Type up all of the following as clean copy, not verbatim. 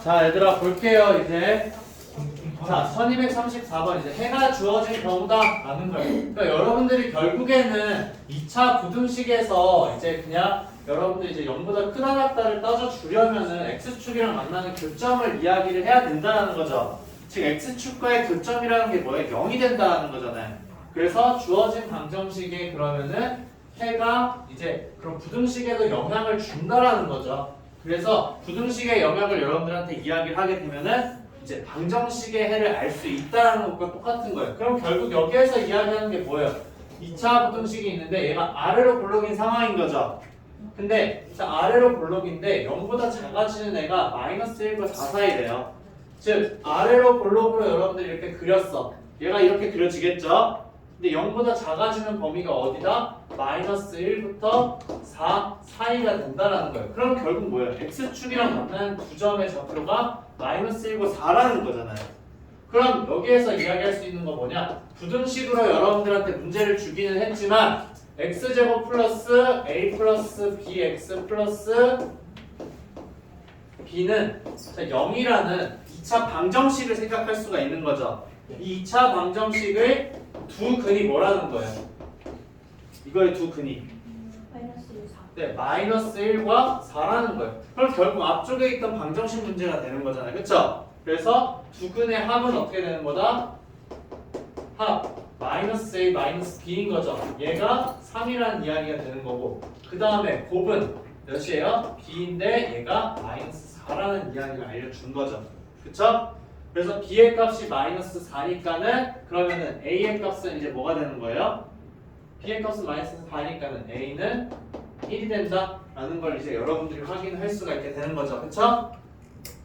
자, 얘들아 볼게요. 이제 자, 1234번 이제 해가 주어진 경우다라는 거예요. 그러니까 여러분들이 결국에는 2차 부등식에서 이제 그냥 여러분들 이제 0보다 크다 작다를 따져 주려면은 x축이랑 만나는 교점을 이야기를 해야 된다는 거죠. 즉 x축과의 교점이라는 게 뭐예요? 0이 된다는 거잖아요. 그래서 주어진 방정식에 그러면은 해가 이제 그럼 부등식에도 영향을 준다라는 거죠. 그래서 부등식의 영향을 여러분들한테 이야기를 하게 되면은 이제 방정식의 해를 알 수 있다는 것과 똑같은 거예요. 그럼 결국 여기에서 이야기하는 게 뭐예요? 2차 부등식이 있는데 얘가 아래로 볼록인 상황인 거죠. 근데 자 아래로 볼록인데 0보다 작아지는 애가 마이너스 1과 4 사이래요. 즉 아래로 볼록으로 여러분들이 이렇게 그렸어. 얘가 이렇게 그려지겠죠? 근데 0보다 작아지는 범위가 어디다? 마이너스 1부터 4 사이가 된다는 거예요. 그럼 결국 뭐예요? x축이랑 만나는 두 점의 좌표가 마이너스 1과 4라는 거잖아요. 그럼 여기에서 이야기할 수 있는 거 뭐냐? 부등식으로 여러분들한테 문제를 주기는 했지만 x제곱 플러스 a 플러스 bx 플러스 b는 0이라는 2차 방정식을 생각할 수가 있는 거죠. 이 2차 방정식의 두 근이 뭐라는 거예요? 이거의 두 근이 마이너스 1, 4. 네, 마이너스 1과 4라는 거예요. 그럼 결국 앞쪽에 있던 방정식 문제가 되는 거잖아요. 그쵸? 그래서 두 근의 합은 어떻게 되는 거다? 합 마이너스 a 마이너스 b인 거죠. 얘가 3이라는 이야기가 되는 거고 그 다음에 곱은 몇이에요? b인데 얘가 마이너스 4라는 이야기를 알려준 거죠. 그쵸? 그래서 b의 값이 마이너스 4니까는 그러면은 a의 값은 이제 뭐가 되는 거예요? b의 값은 마이너스 4니까는 a는 1이 된다 라는 걸 이제 여러분들이 확인할 수가 있게 되는 거죠. 그쵸?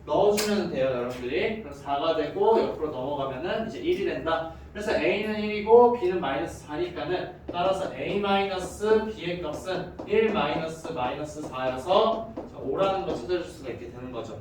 넣어주면 돼요 여러분들이. 그럼 4가 되고 옆으로 넘어가면은 이제 1이 된다. 그래서 a는 1이고 b는 마이너스 4니까는 따라서 a 마이너스 b의 값은 1 마이너스 마이너스 4여서 5라는 거 찾아줄 수가 있게 되는 거죠.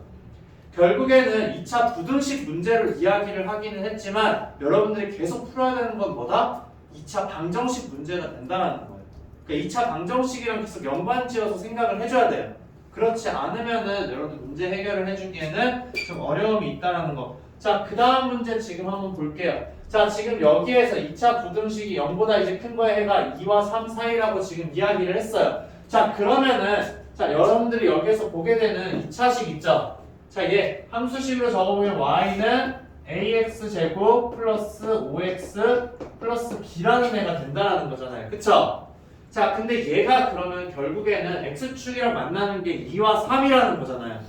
결국에는 2차 부등식 문제로 이야기를 하기는 했지만 여러분들이 계속 풀어야 되는 건 뭐다? 2차 방정식 문제가 된다는 거예요. 그러니까 2차 방정식이랑 계속 연관지어서 생각을 해줘야 돼요. 그렇지 않으면은 여러분들 문제 해결을 해주기에는 좀 어려움이 있다는 거. 자, 그 다음 문제 지금 한번 볼게요. 자, 지금 여기에서 2차 부등식이 0보다 이제 큰 거의 해가 2와 3 사이라고 지금 이야기를 했어요. 자, 그러면은 자 여러분들이 여기에서 보게 되는 2차식 있죠? 자, 얘 함수식으로 적어보면 y는 ax제곱 플러스 5x 플러스 b라는 애가 된다는 거잖아요. 그쵸? 자, 근데 얘가 그러면 결국에는 x축이랑 만나는 게 2와 3이라는 거잖아요.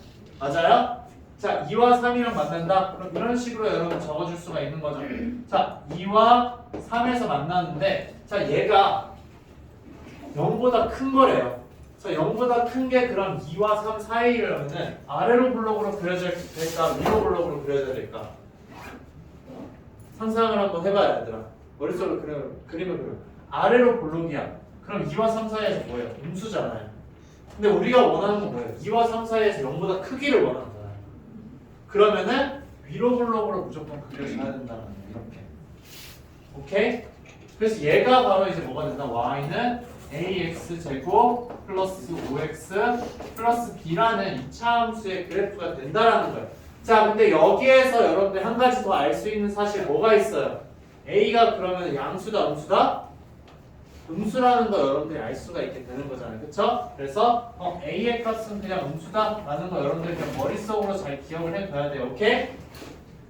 맞아요? 자, 2와 3이랑 만난다? 그럼 이런 식으로 여러분 적어줄 수가 있는 거죠. 자, 2와 3에서 만나는데 자, 얘가 0보다 큰 거래요. 자, 0보다 큰 게 그럼 2와 3 사이라면은 아래로 블록으로 그려져야 될까? 위로 블록으로 그려져야 될까? 상상을 한번 해봐요, 얘들아. 머릿속으로 그림을 그려. 아래로 블록이야. 그럼 2와 3 사이에서 뭐예요? 음수잖아요. 근데 우리가 원하는 건 뭐예요? 2와 3 사이에서 0보다 크기를 원하는 거잖아요. 그러면은 위로 블록으로 무조건 그려져야 된다는 거예요. 이렇게. 오케이? 그래서 얘가 바로 이제 뭐가 된다? y는 ax제곱 플러스 5x 플러스 b라는 2차 함수의 그래프가 된다라는 거예요. 자, 근데 여기에서 여러분들 한 가지 더 알 수 있는 사실 뭐가 있어요? a가 그러면 양수다, 음수다? 음수라는 거 여러분들이 알 수가 있게 되는 거잖아요. 그쵸? 그래서 a의 값은 그냥 음수다 라는 거 여러분들이 그냥 머릿속으로 잘 기억을 해둬야 돼요. 오케이?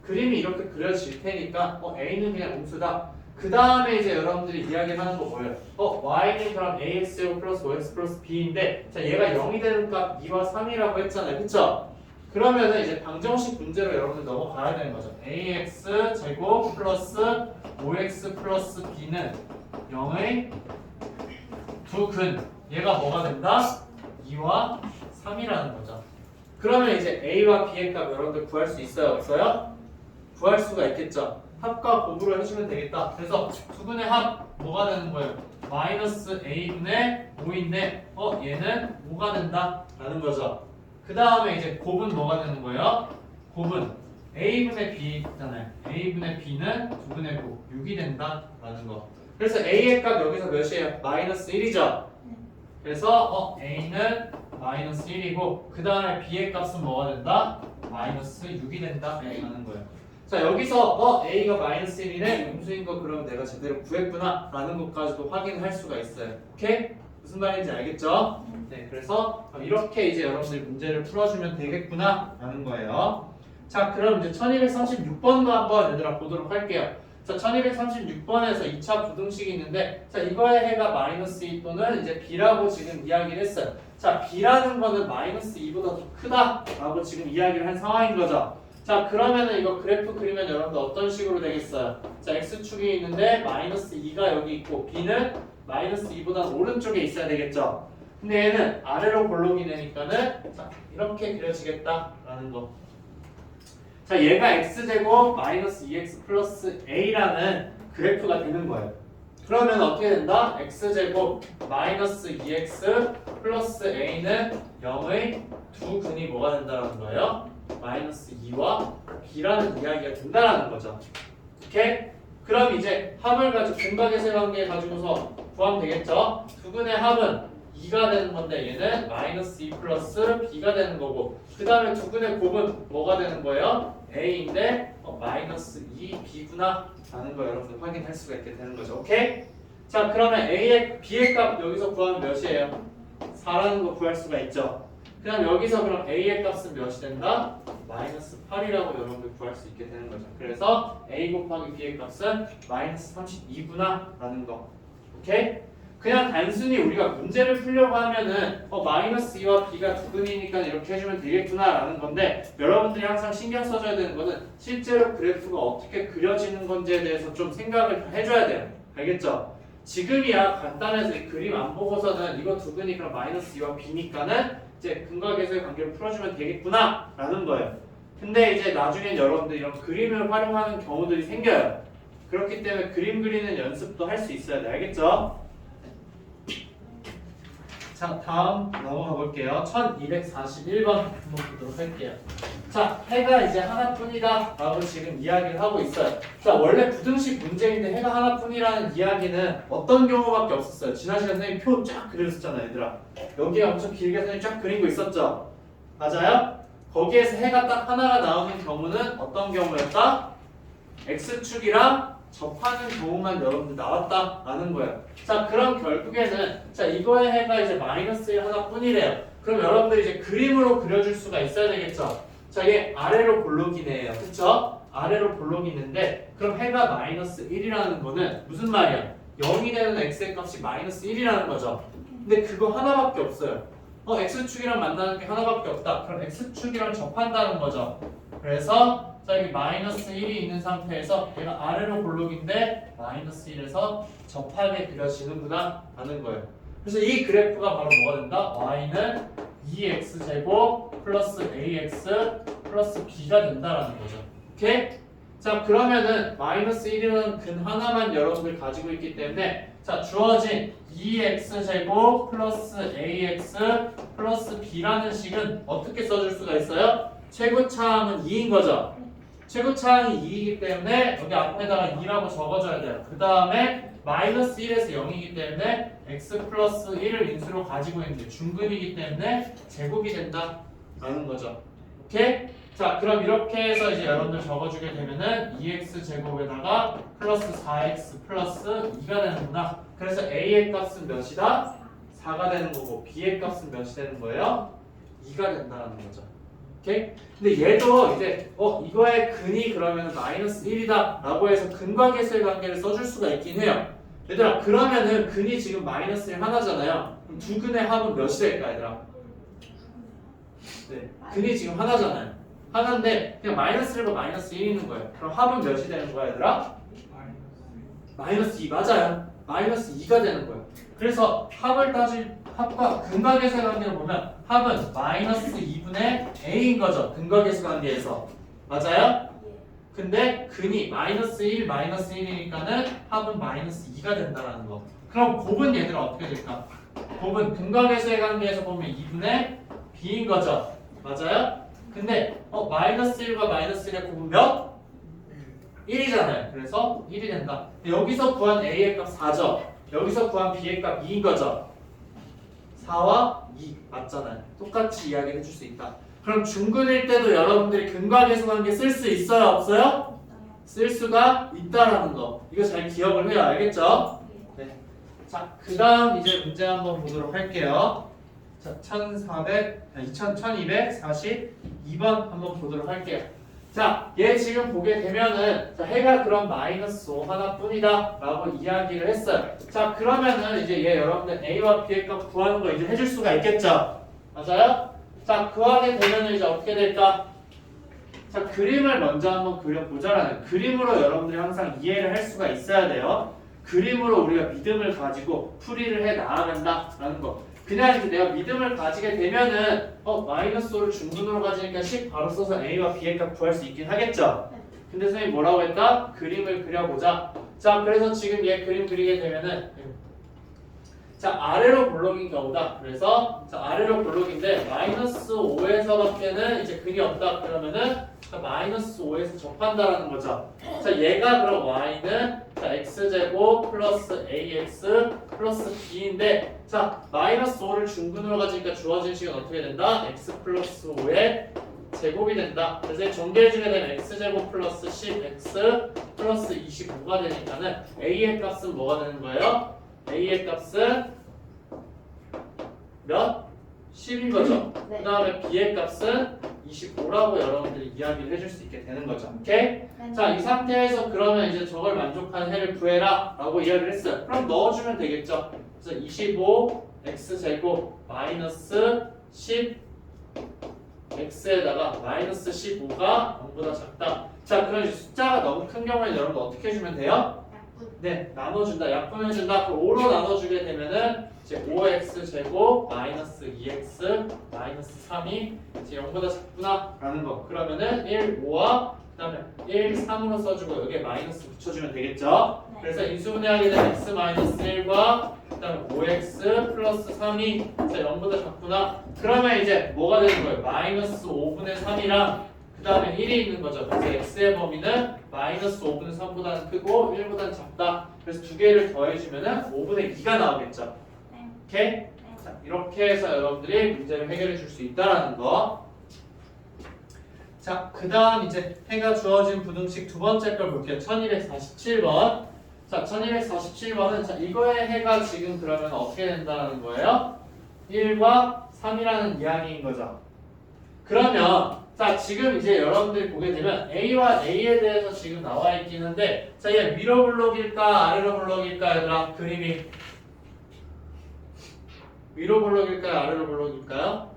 그림이 이렇게 그려질 테니까 a는 그냥 음수다. 그 다음에 이제 여러분들이 이야기하는 거 뭐예요? y는 그럼 ax제곱 플러스 5x 플러스 b인데 자, 얘가 0이 되는 값 2와 3이라고 했잖아요. 그쵸? 그러면은 이제 방정식 문제로 여러분들 넘어가야 되는 거죠. ax제곱 플러스 5x 플러스 b는 0의 두 근. 얘가 뭐가 된다? 2와 3이라는 거죠. 그러면 이제 a와 b의 값 여러분들 구할 수 있어요? 없어요? 구할 수가 있겠죠. 합과 곱으로 해주면 되겠다. 그래서 두 분의 합 뭐가 되는 거예요? 마이너스 a분의 5인데 얘는 5가 된다 라는 거죠. 그 다음에 이제 곱은 뭐가 되는 거예요? 곱은 a분의 b잖아요. a분의 b는 2분의 9, 6이 된다 라는 거. 그래서 a의 값 여기서 몇이에요? 마이너스 1이죠. 그래서 a는 마이너스 1이고 그 다음에 b의 값은 뭐가 된다? 마이너스 6이 된다 라는 거예요. 자 여기서 A가 마이너스 1이네 음수인 거 그럼 내가 제대로 구했구나 라는 것까지도 확인할 수가 있어요. 오케이? 무슨 말인지 알겠죠? 네, 그래서 이렇게 이제 여러분들이 문제를 풀어주면 되겠구나 라는 거예요. 자 그럼 이제 1236번도 한번 얘들아 보도록 할게요. 자 1236번에서 2차 부등식이 있는데 자 이거의 해가 마이너스 2 또는 이제 B라고 지금 이야기를 했어요. 자 B라는 거는 마이너스 2보다 더 크다 라고 지금 이야기를 한 상황인 거죠. 자 그러면은 이거 그래프 그리면 여러분들 어떤 식으로 되겠어요? 자 X축이 있는데 마이너스 2가 여기 있고 B는 마이너스 2보다 오른쪽에 있어야 되겠죠. 근데 얘는 아래로 볼록이 되니까는 자 이렇게 그려지겠다라는 거. 자 얘가 x제곱 마이너스 2x 플러스 a라는 그래프가 되는 거예요. 그러면 어떻게 된다? x제곱 마이너스 2x 플러스 a는 0의 두 근이 뭐가 된다는 거예요? 마이너스 2와 b라는 이야기가 된다는 거죠. 오케이? 그럼 이제 합을 가지고 근각의 관계 가지고서 구하면 되겠죠? 두 근의 합은 2가 되는 건데 얘는 마이너스 2 플러스 b가 되는 거고 그 다음에 두 근의 곱은 뭐가 되는 거예요? a인데 마이너스 2b구나 라는 거 여러분들 확인할 수가 있게 되는 거죠. 오케이? 자 그러면 a의 b의 값 여기서 구하면 몇이에요? 4라는 거 구할 수가 있죠. 그럼 여기서 그럼 a의 값은 몇이 된다? 마이너스 8이라고 여러분들 구할 수 있게 되는 거죠. 그래서 a 곱하기 b의 값은 마이너스 32구나 라는 거. 오케이? 그냥 단순히 우리가 문제를 풀려고 하면은 마이너스 2와 b가 두 근이니까 이렇게 해주면 되겠구나 라는 건데 여러분들이 항상 신경 써줘야 되는 거는 실제로 그래프가 어떻게 그려지는 건지에 대해서 좀 생각을 해줘야 돼요. 알겠죠? 지금이야 간단해서 이 그림 안 보고서는 이거 두 근이 그럼 마이너스 2와 b니까는 이제 근각에서의 관계를 풀어주면 되겠구나 라는 거예요. 근데 이제 나중엔 여러분들 이런 그림을 활용하는 경우들이 생겨요. 그렇기 때문에 그림 그리는 연습도 할 수 있어야 돼. 알겠죠? 자 다음 넘어가 볼게요. 1241번 한번 보도록 할게요. 자 해가 이제 하나뿐이다 라고 지금 이야기를 하고 있어요. 자 원래 부등식 문제인데 해가 하나뿐이라는 이야기는 어떤 경우밖에 없었어요. 지난 시간 선생님 표 쫙 그렸었잖아요 얘들아. 여기에 엄청 길게 선생님 쫙 그린 거 있었죠? 맞아요? 거기에서 해가 딱 하나가 나오는 경우는 어떤 경우였다? X축이랑 접하는 경우만 여러분들 나왔다라는 거예요. 자 그럼 결국에는 자 이거의 해가 이제 마이너스 1 하나뿐이래요. 그럼 여러분들이 이제 그림으로 그려줄 수가 있어야 되겠죠. 자 이게 아래로 볼록이네요. 그쵸? 아래로 볼록이 있는데 그럼 해가 마이너스 1이라는 거는 무슨 말이야? 0이 되는 x의 값이 마이너스 1이라는 거죠. 근데 그거 하나밖에 없어요. x축이랑 만나는 게 하나밖에 없다. 그럼 x축이랑 접한다는 거죠. 그래서 자 여기 마이너스 1이 있는 상태에서 얘가 아래로 볼록인데 마이너스 1에서 접하게 그려지는구나 라는 거예요. 그래서 이 그래프가 바로 뭐가 된다? y는 2x제곱 플러스 ax 플러스 b가 된다라는 거죠. 오케이? 자 그러면은 마이너스 1이라는 근 하나만 여러분들 가지고 있기 때문에 자 주어진 2x제곱 플러스 ax 플러스 b라는 식은 어떻게 써줄 수가 있어요? 최고차항은 2인 거죠. 최고차항이 2이기 때문에 여기 앞에다가 2라고 적어줘야 돼요. 그 다음에 마이너스 1에서 0이기 때문에 x 플러스 1을 인수로 가지고 있는데 중근이기 때문에 제곱이 된다 라는 거죠. 오케이? 자 그럼 이렇게 해서 이제 여러분들 적어주게 되면은 2x 제곱에다가 플러스 4x 플러스 2가 되는구나. 그래서 a의 값은 몇이다? 4가 되는 거고 b의 값은 몇이 되는 거예요? 2가 된다는 거죠. 오케이? 근데 얘도 이제 이거의 근이 그러면 마이너스 1이다 라고 해서 근과 계수의 관계를 써줄 수가 있긴 해요. 얘들아 그러면은 근이 지금 마이너스 1 하나잖아요. 그럼 두 근의 합은 몇이 될까 얘들아? 네, 근이 지금 하나잖아요. 하나인데 그냥 마이너스 1과 마이너스 1이 있는 거예요. 그럼 합은 몇이 되는 거야 얘들아? 마이너스 2 맞아요. 마이너스 2가 되는 거예요. 그래서 합과 근과 계수의 관계를 보면 합은 마이너스 2분의 a인 거죠. 근과 계수 관계에서. 맞아요? 근데 근이 마이너스 1, 마이너스 1이니까는 합은 마이너스 2가 된다는 거. 그럼 곱은 얘들아 어떻게 될까? 곱은 근과 계수의 관계에서 보면 2분의 b인 거죠. 맞아요? 근데 마이너스 1과 마이너스 1의 곱은 몇? 1이잖아요. 그래서 1이 된다. 여기서 구한 a의 값 4죠. 여기서 구한 b의 값 2인 거죠. 4와 2 맞잖아요. 똑같이 이야기를 해줄 수 있다. 그럼 중근일 때도 여러분들이 근과계수관계 쓸 수 있어요? 없어요? 쓸 수가 있다라는 거. 이거 잘 기억을 해요. 알겠죠? 네. 자, 그 다음 이제 문제 한번 보도록 할게요. 자, 1242번 한번 보도록 할게요. 자, 얘 지금 보게 되면은 자, 해가 그럼 마이너스 5 하나뿐이다 라고 이야기를 했어요. 자, 그러면은 이제 얘 여러분들 A와 B의 값 구하는 거 이제 해줄 수가 있겠죠? 맞아요? 자, 구하게 되면은 이제 어떻게 될까? 자, 그림을 먼저 한번 그려보자라는 그림으로 여러분들이 항상 이해를 할 수가 있어야 돼요. 그림으로 우리가 믿음을 가지고 풀이를 해 나아간다라는 거. 그냥 이제 내가 믿음을 가지게 되면은 마이너스 5를 중분으로 가지니까 10 바로 써서 A와 B의 값 구할 수 있긴 하겠죠. 근데 선생님이 뭐라고 했다? 그림을 그려보자. 자, 그래서 지금 얘 그림 그리게 되면은 자, 아래로 볼록인 경우다. 그래서 자, 아래로 볼록인데 마이너스 5에서밖에는 이제 근이 없다. 그러면은 마이너스 5에서 접한다라는 거죠. 자, 얘가 그럼 y는 자, x제곱 플러스 ax 플러스 b인데 자, 마이너스 5를 중근으로 가지니까 주어진 식은 어떻게 된다? x 플러스 5의 제곱이 된다. 그래서 전개해주게 되면 x제곱 플러스 10x 플러스 25가 되니까는 a의 값은 뭐가 되는 거예요? a의 값은 몇? 10인 거죠. 네. 그 다음에 b의 값은 25라고 여러분들이 이야기를 해줄 수 있게 되는 거죠. 오케이? 자, 이 상태에서 그러면 이제 저걸 만족하는 해를 구해라 라고 이야기를 했어요. 그럼 넣어주면 되겠죠. 그래서 25 x제곱 마이너스 10 x에다가 마이너스 15가 0보다 작다. 자, 그럼 이제 숫자가 너무 큰 경우에는 여러분 어떻게 해주면 돼요? 네, 나눠준다. 약분해준다. 그럼 5로 나눠주게 되면은 이제 5x제곱 마이너스 2x 마이너스 3이 이제 0보다 작구나 라는 거. 그러면은 1, 5와 그 다음에 1, 3으로 써주고 여기에 마이너스 붙여주면 되겠죠. 네. 그래서 인수분해하게 되면 x 마이너스 1과 그 다음에 5x 플러스 3이 이제 0보다 작구나. 그러면 이제 뭐가 되는 거예요? 마이너스 5분의 3이랑 그 다음에 1이 있는 거죠. 그래서 x의 범위는 마이너스 5분의 3보다는 크고 1보다는 작다. 그래서 두 개를 더해주면은 5분의 2가 나오겠죠. 네. 오케이? 네. 자, 이렇게 해서 여러분들이 문제를 해결해 줄 수 있다라는 거. 자, 그 다음 이제 해가 주어진 부등식 두 번째 걸 볼게요. 1247번. 자, 1247번은 자, 이거의 해가 지금 그러면 어떻게 된다는 거예요? 1과 3이라는 이야기인 거죠. 그러면 자, 지금 이제 여러분들이 보게 되면 A와 A에 대해서 지금 나와 있긴 한데 자, 얘 위로 블록일까 아래로 블록일까 얘들아? 그림이 위로 블록일까요 아래로 블록일까요?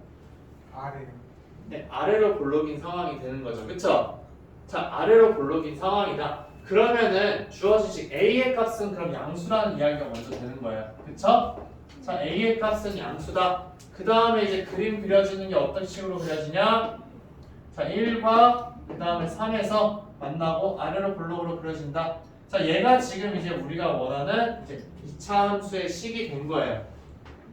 아래요. 네, 아래로 블록인 상황이 되는 거죠. 그쵸? 자, 아래로 블록인 상황이다. 그러면은 주어진 식 A의 값은 그럼 양수라는 이야기가 먼저 되는 거예요. 그쵸? 자, A의 값은 양수다. 그 다음에 이제 그림 그려지는 게 어떤 식으로 그려지냐? 자, 1과 그 다음에 3에서 만나고 아래로 블록으로 그려진다. 자, 얘가 지금 이제 우리가 원하는 이제 2차 함수의 식이 된 거예요.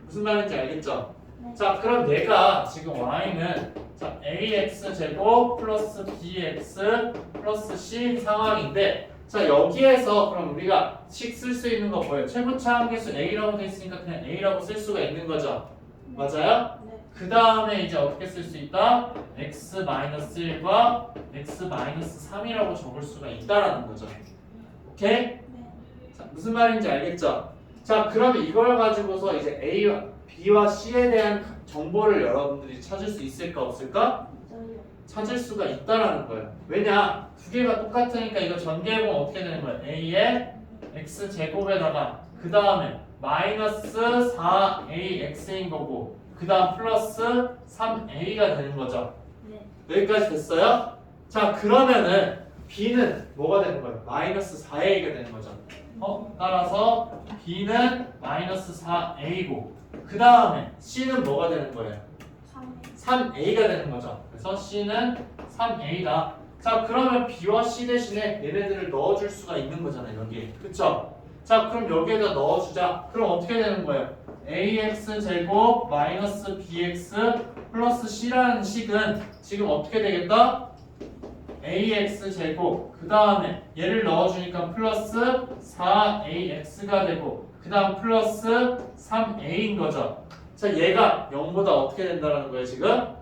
무슨 말인지 알겠죠? 네. 자, 그럼 얘가 지금 y는 자, ax 제곱 플러스 bx 플러스 c 상황인데 자, 여기에서 그럼 우리가 식 쓸 수 있는 거 뭐예요? 최고차 함계수 a라고 돼 있으니까 그냥 a라고 쓸 수가 있는 거죠. 맞아요? 네. 그 다음에 이제 어떻게 쓸 수 있다? x-1과 x-3이라고 적을 수가 있다라는 거죠. 오케이? 네. 자, 무슨 말인지 알겠죠? 자, 그러면 이걸 가지고서 이제 A와 B와 C에 대한 정보를 여러분들이 찾을 수 있을까 없을까? 저요. 찾을 수가 있다라는 거예요. 왜냐? 두 개가 똑같으니까 이거 전개해보면 어떻게 되는 거예요? A의 X제곱에다가 그 다음에 마이너스 4AX인 거고 그 다음 플러스 3A가 되는 거죠. 네. 여기까지 됐어요? 자, 그러면은 B는 뭐가 되는 거예요? 마이너스 4A가 되는 거죠. 따라서 B는 마이너스 4A고 그 다음에 C는 뭐가 되는 거예요? 3A가 되는 거죠. 그래서 C는 3A다. 자, 그러면 B와 C 대신에 얘네들을 넣어줄 수가 있는 거잖아요. 여기에. 그쵸? 자, 그럼 여기에다 넣어주자. 그럼 어떻게 되는 거예요? AX 제곱 마이너스 BX 플러스 C라는 식은 지금 어떻게 되겠다? AX 제곱 그 다음에 얘를 넣어주니까 플러스 4AX가 되고 그 다음 플러스 3A인 거죠. 자, 얘가 0보다 어떻게 된다는 거예요 지금?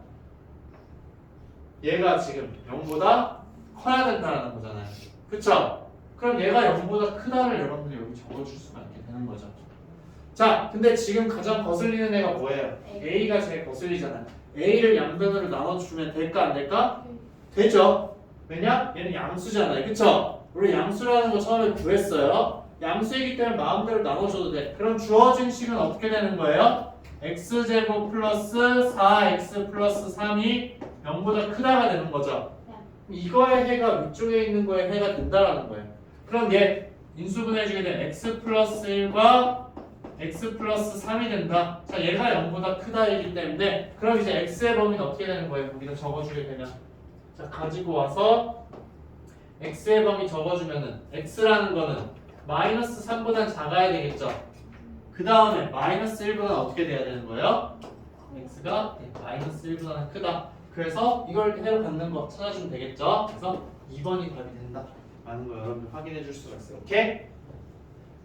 얘가 지금 0보다 커야 된다는 거잖아요. 그쵸? 그럼 얘가 0보다 크다를 여러분들이 여기 적어줄 수가 있게 되는 거죠. 자, 근데 지금 가장 거슬리는 애가 뭐예요? A가 제일 거슬리잖아요. A를 양변으로 나눠주면 될까 안 될까? 되죠. 왜냐? 얘는 양수잖아요. 그쵸? 우리 양수라는 거 처음에 구했어요. 양수이기 때문에 마음대로 나눠줘도 돼. 그럼 주어진 식은 어떻게 되는 거예요? x제곱 플러스 4x 플러스 3이 0보다 크다가 되는 거죠. 이거의 해가 위쪽에 있는 거의 해가 된다라는 거예요. 그럼 얘 인수분해주게 되면 x 플러스 1과 x 플러스 3이 된다. 자, 얘가 0보다 크다이기 때문에 그럼 이제 x의 범위는 어떻게 되는 거예요? 여기다 적어주게 되면 자, 가지고 와서 x의 범위 적어주면은 x라는 거는 마이너스 3보단 작아야 되겠죠. 그 다음에 마이너스 1보다는 어떻게 돼야 되는 거예요? x가 마이너스 1보다는 크다. 그래서 이걸 해로 갖는 거 찾아주면 되겠죠. 그래서 2번이 답이 된다 라는 거 여러분들 확인해 줄 수가 있어요. 오케이?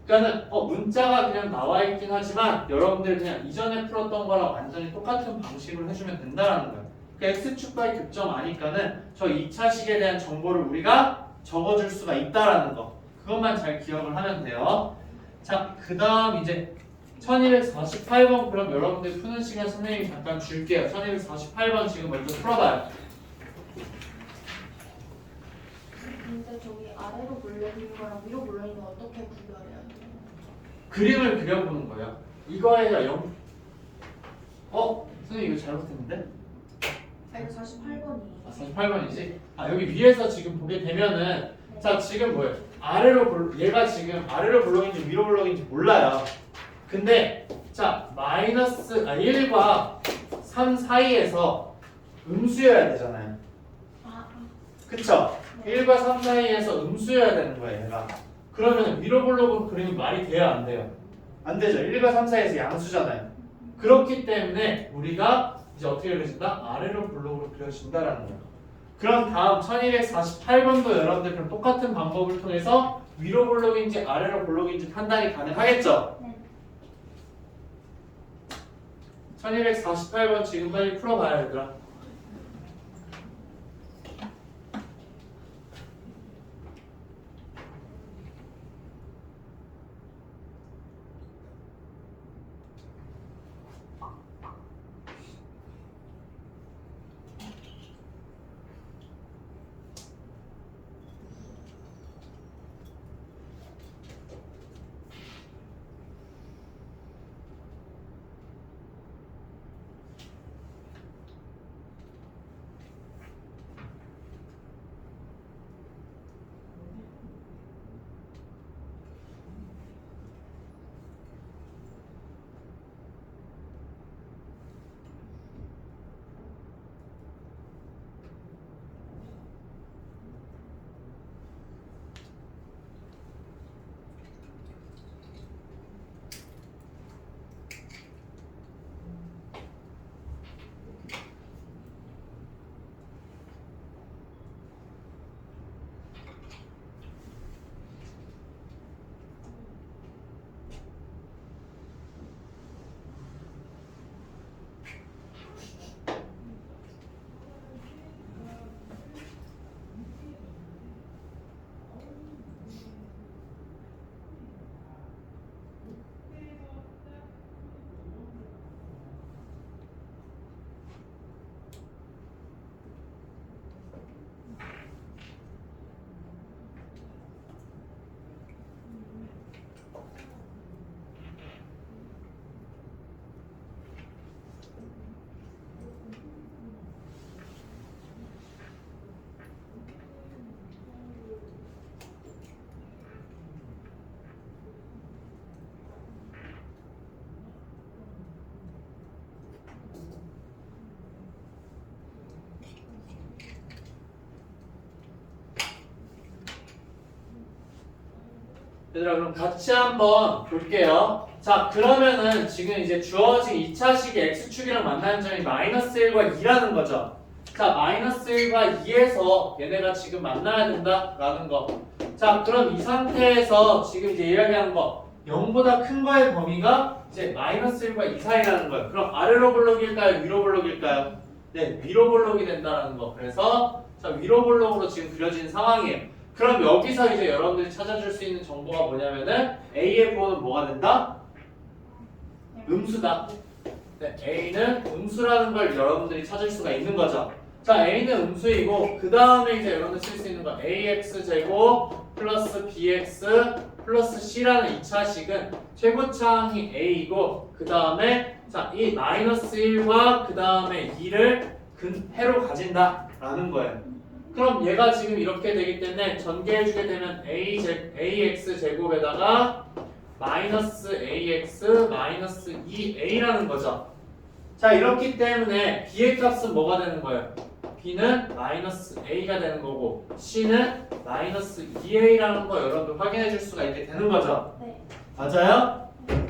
그러니까는 문자가 그냥 나와 있긴 하지만 여러분들 그냥 이전에 풀었던 거랑 완전히 똑같은 방식으로 해주면 된다라는 거예요. 그 x축과의 교점 아니까는 저 2차식에 대한 정보를 우리가 적어줄 수가 있다라는 거 그것만 잘 기억을 하면 돼요. 자, 그 다음 이제 1248번 그럼 여러분들 푸는 시간 선생님이 잠깐 줄게요. 1248번 지금 먼저 풀어봐요. 근데 저기 아래로 몰려있는 거랑 위로 몰려있는 거 어떻게 구별해야 돼요? 그림을 그려보는 거예요. 이거에 0 선생님 이거 잘못했는데? 이거 48번이에요. 48번이지? 여기 위에서 지금 보게 되면은 자 지금 뭐예요? 얘가 지금 아래로 블록인지 위로 블록인지 몰라요. 근데 자 마이너스 1과 3 사이에서 음수여야 되잖아요. 그쵸? 1과 3 사이에서 음수여야 되는 거예요 얘가. 그러면 위로 블록은 그림이 말이 돼요 안 돼요? 안 되죠. 1과 3 사이에서 양수잖아요. 그렇기 때문에 우리가 이제 어떻게 그려진다? 아래로 블록으로 그려진다라는 거예요. 그럼 다음 1248번도 여러분들 그럼 똑같은 방법을 통해서 위로 블록인지 아래로 블록인지 판단이 가능하겠죠? 네. 1248번 지금 빨리 풀어봐요 얘들아. 얘들아 그럼 같이 한번 볼게요. 자 그러면은 지금 이제 주어진 2차식의 x축이랑 만나는 점이 마이너스 1과 2라는 거죠. 자 마이너스 1과 2에서 얘네가 지금 만나야 된다라는 거. 자 그럼 이 상태에서 지금 이제 이야기하는 거 0보다 큰 거의 범위가 이제 마이너스 1과 2 사이라는 거예요. 그럼 아래로 블록일까요? 위로 블록일까요? 네, 위로 볼록이 된다는 거. 그래서 자, 위로 볼록으로 지금 그려진 상황이에요. 그럼 여기서 이제 여러분들이 찾아줄 수 있는 정보가 뭐냐면은 A의 부호는 뭐가 된다? 음수다. 네, A는 음수라는 걸 여러분들이 찾을 수가 있는 거죠. 자, A는 음수이고 그 다음에 이제 여러분들 쓸 수 있는 거 AX 제곱 플러스 BX 플러스 C라는 2차식은 최고차항이 A이고 그 다음에 자, 이 마이너스 1과 그 다음에 2를 근해로 가진다 라는 거예요. 그럼 얘가 지금 이렇게 되기 때문에 전개해주게 되면 AX 제곱에다가 마이너스 AX 마이너스 2A라는 거죠. 자, 이렇기 때문에 B의 값은 뭐가 되는 거예요? B는 마이너스 A가 되는 거고 C는 마이너스 2A라는 거 여러분들 확인해 줄 수가 있게 되는 거죠. 네. 맞아요?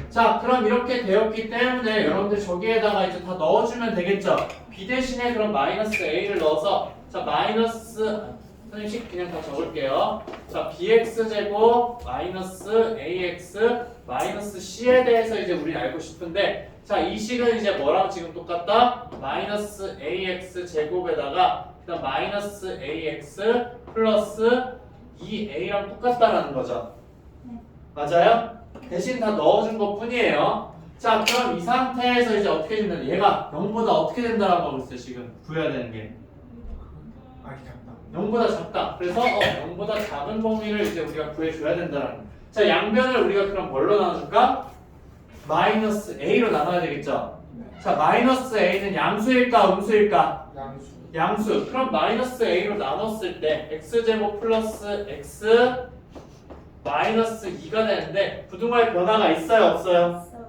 자, 그럼 이렇게 되었기 때문에 여러분들 저기에다가 이제 다 넣어주면 되겠죠. B 대신에 그럼 마이너스 A를 넣어서 자, 마이너스 선생님 그냥 다 적을게요. 자, bx 제곱 마이너스 ax 마이너스 c에 대해서 이제 우리 알고 싶은데 자, 이 식은 이제 뭐랑 지금 똑같다? 마이너스 ax 제곱에다가 그다음 마이너스 ax 플러스 2a랑 똑같다라는 거죠. 맞아요? 대신 다 넣어준 것 뿐이에요. 자, 그럼 이 상태에서 이제 어떻게 된다? 얘가 0보다 어떻게 된다라고 하고 있어요, 지금. 구해야 되는 게. 0보다 작다. 그래서 0보다 작은 범위를 이제 우리가 구해줘야 된다라는 거예요. 자, 양변을 우리가 그럼 뭘로 나눠줄까? 마이너스 a로 나눠야 되겠죠? 자, 마이너스 a는 양수일까, 음수일까? 양수. 그럼 마이너스 a로 나눴을 때 x제곱 플러스 x 마이너스 2가 되는데 부등호의 변화가 있어요, 없어요? 있어요.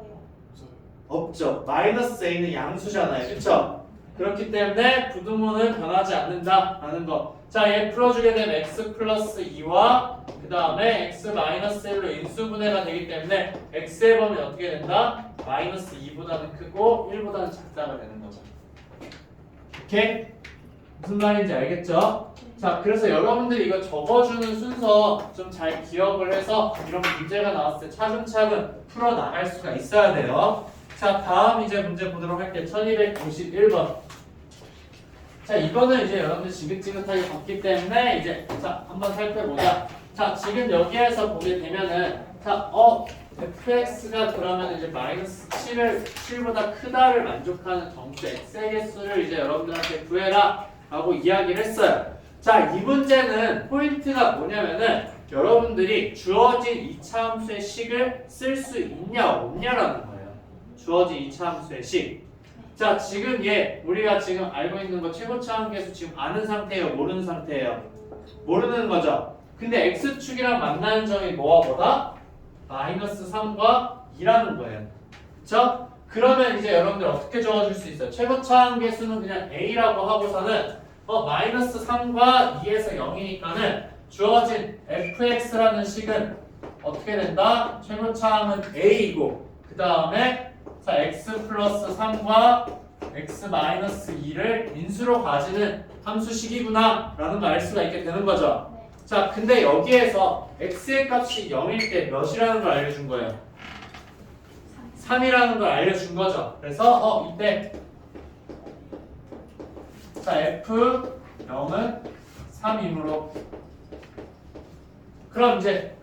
없죠. 마이너스 a는 양수잖아요, 그렇죠? 그렇기 때문에 부등호는 변하지 않는다라는 거. 자, 얘 풀어주게 되면 x 플러스 2와 그 다음에 x 마이너스 1로 인수분해가 되기 때문에 x의 범위 어떻게 된다? 마이너스 2보다는 크고 1보다는 작다가 되는 거죠. 오케이? 무슨 말인지 알겠죠? 자, 그래서 여러분들이 이거 적어주는 순서 좀 잘 기억을 해서 이런 문제가 나왔을 때 차근차근 풀어나갈 수가 있어야 돼요. 자, 다음 이제 문제 보도록 할게요. 1291번. 자, 이거는 이제 여러분들 지긋지긋하게 봤기 때문에 이제 자, 한번 살펴보자. 자, 지금 여기에서 보게 되면은 자, fx가 그러면 이제 마이너스 7보다 크다를 만족하는 정수 x의 개수를 이제 여러분들한테 구해라 라고 이야기를 했어요. 자, 이 문제는 포인트가 뭐냐면은 여러분들이 주어진 이차함수의 식을 쓸 수 있냐 없냐라는 거예요. 주어진 이차함수의 식. 자, 지금 얘 우리가 지금 알고 있는 거 최고차항 계수 지금 아는 상태예요, 모르는 상태예요? 모르는 거죠. 근데 x축이랑 만나는 점이 뭐와 뭐다? 마이너스 3과 2라는 거예요. 그쵸? 그러면 이제 여러분들 어떻게 적어줄 수 있어요? 최고차항 계수는 그냥 a라고 하고서는 마이너스 3과 2에서 0이니까는 주어진 fx라는 식은 어떻게 된다? 최고차항은 a이고 그 다음에 자, x 플러스 3과 x 마이너스 2를 인수로 가지는 함수식이구나 라는 걸 알 수가 있게 되는 거죠. 자, 근데 여기에서 x의 값이 0일 때 몇이라는 걸 알려준 거예요? 3이라는 걸 알려준 거죠. 그래서 이때 자, f 0은 3이므로 그럼 이제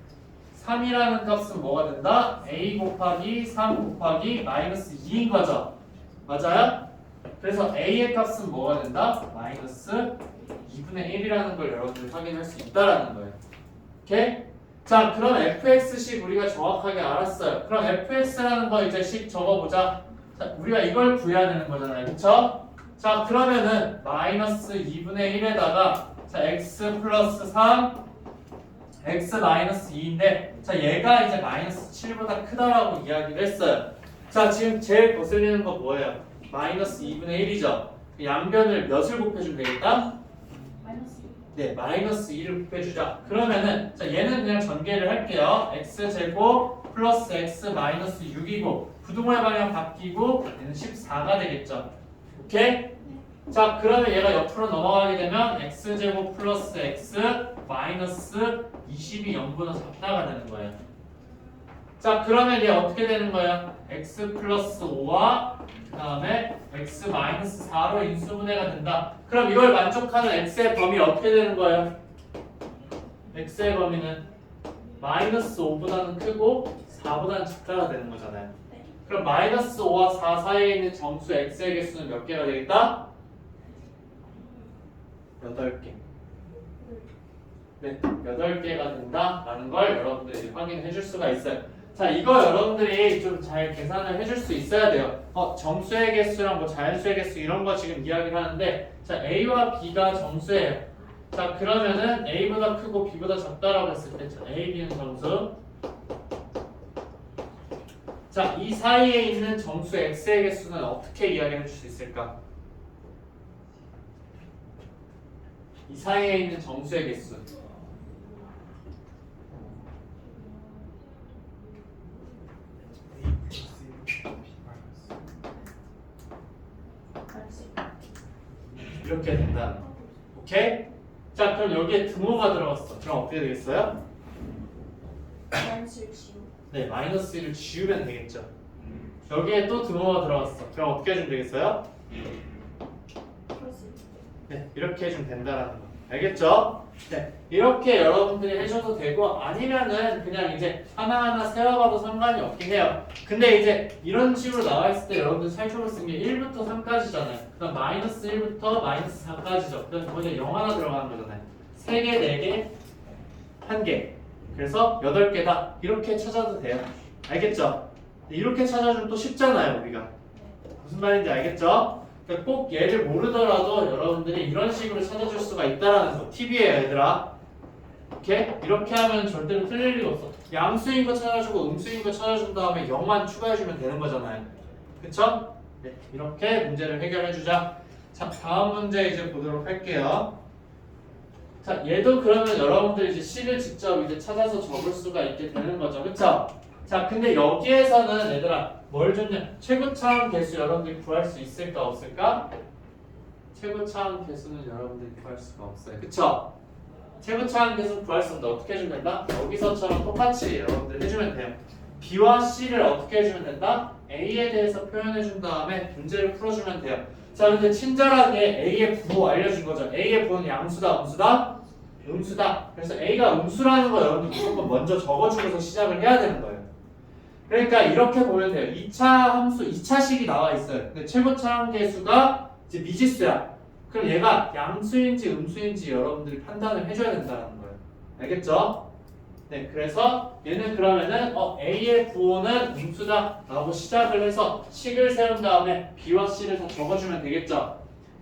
3이라는 값은 뭐가 된다? a 곱하기 3 곱하기 마이너스 2인 거죠. 맞아요? 그래서 a의 값은 뭐가 된다? 마이너스 2분의 1이라는 걸 여러분들 확인할 수 있다라는 거예요. 오케이? 자, 그럼 fx식 우리가 정확하게 알았어요. 그럼 fx라는 거 이제 식 적어보자. 자, 우리가 이걸 구해야 되는 거잖아요. 그쵸? 자, 그러면은 마이너스 2분의 1에다가 자, x 플러스 3 x 마이너스 2인데 자, 얘가 이제 마이너스 7보다 크다라고 이야기를 했어요. 자, 지금 제일 거슬리는 거 뭐예요? 마이너스 2분의 1이죠. 양변을 몇을 곱해주면 되겠다? 마이너스 2. 네, 마이너스 2를 곱해주자. 그러면은 자, 얘는 그냥 전개를 할게요. x제곱 플러스 x 마이너스 6이고 부등호의 방향 바뀌고 얘는 14가 되겠죠. 오케이? 자, 그러면 얘가 옆으로 넘어가게 되면 x제곱 플러스 x 마이너스 20이 0보다 작다가 되는 거예요. 자 그러면 얘 어떻게 되는 거야? x 플러스 5와 그 다음에 x 마이너스 4로 인수분해가 된다. 그럼 이걸 만족하는 x의 범위 어떻게 되는 거예요? x의 범위는 마이너스 5보다는 크고 4보다는 작다가 되는 거잖아요. 네. 그럼 마이너스 5와 4 사이에 있는 정수 x의 개수는 몇 개가 되겠다? 8개. 네, 8개가 된다라는 걸 여러분들이 확인해 줄 수가 있어요. 자, 이거 여러분들이 좀 잘 계산을 해줄 수 있어야 돼요. 정수의 개수랑 뭐 자연수의 개수 이런 거 지금 이야기를 하는데, 자, A와 B가 정수예요. 자, 그러면은 A보다 크고 B보다 작다라고 했을 때, 자, A, B는 정수. 자, 이 사이에 있는 정수 X의 개수는 어떻게 이야기해 줄 수 있을까? 이 사이에 있는 정수의 개수. 이렇게 된다. 오케이? 자, 그럼 여기에 등호가 들어갔어. 그럼 어떻게 되겠어요? 마이너스를 지우. 네, 마이너스 1을 지우면 되겠죠. 여기에 또 등호가 들어갔어. 그럼 어떻게 해주면 되겠어요? 플러스. 네, 이렇게 해주면 된다라는 거. 알겠죠? 네, 이렇게 여러분들이 해줘도 되고 아니면은 그냥 이제 하나하나 세워봐도 상관이 없긴 해요. 근데 이제 이런 식으로 나와 있을 때 여러분들 살펴볼 수 있는 게 1부터 3까지잖아요. 그다음 마이너스 1부터 마이너스 4까지죠. 그다음 거기에 0 하나 들어가는 거잖아요. 3개, 4개, 1개. 그래서 8개다. 이렇게 찾아도 돼요. 알겠죠? 이렇게 찾아주면 또 쉽잖아요, 우리가. 무슨 말인지 알겠죠? 그러니까 꼭 얘를 모르더라도 여러분들이 이런 식으로 찾아줄 수가 있다라는 거. 팁이에요, 얘들아. 이렇게 하면 절대로 틀릴 리가 없어. 양수인 거 찾아주고 음수인 거 찾아준 다음에 0만 추가해주면 되는 거잖아요. 그쵸? 네, 이렇게 문제를 해결해주자. 자, 다음 문제 이제 보도록 할게요. 자, 얘도 그러면 여러분들이 이제 C를 직접 이제 찾아서 적을 수가 있게 되는 거죠. 그쵸? 자, 근데 여기에서는 얘들아, 뭘 줬냐? 최고차항 개수 여러분들이 구할 수 있을까, 없을까? 최고차항 개수는 여러분들이 구할 수가 없어요. 그쵸? 최고차항 개수는 구할 수 없는데 어떻게 해주면 된다? 여기서처럼 똑같이 여러분들 해주면 돼요. B와 C를 어떻게 해주면 된다? A에 대해서 표현해준 다음에 문제를 풀어주면 돼요. 자, 근데 친절하게 A의 부호 알려준 거죠. A의 부호는 양수다, 음수다? 음수다. 그래서 A가 음수라는 거 여러분들 무조건 먼저 적어주고서 시작을 해야 되는 거예요. 그러니까 이렇게 보면 돼요. 2차 함수, 2차식이 나와 있어요. 근데 최고차항 개수가 이제 미지수야. 그럼 얘가 양수인지 음수인지 여러분들이 판단을 해줘야 된다는 거예요. 알겠죠? 네, 그래서 얘는 그러면은 A의 부호는 음수다 라고 시작을 해서 식을 세운 다음에 B와 C를 다 적어주면 되겠죠?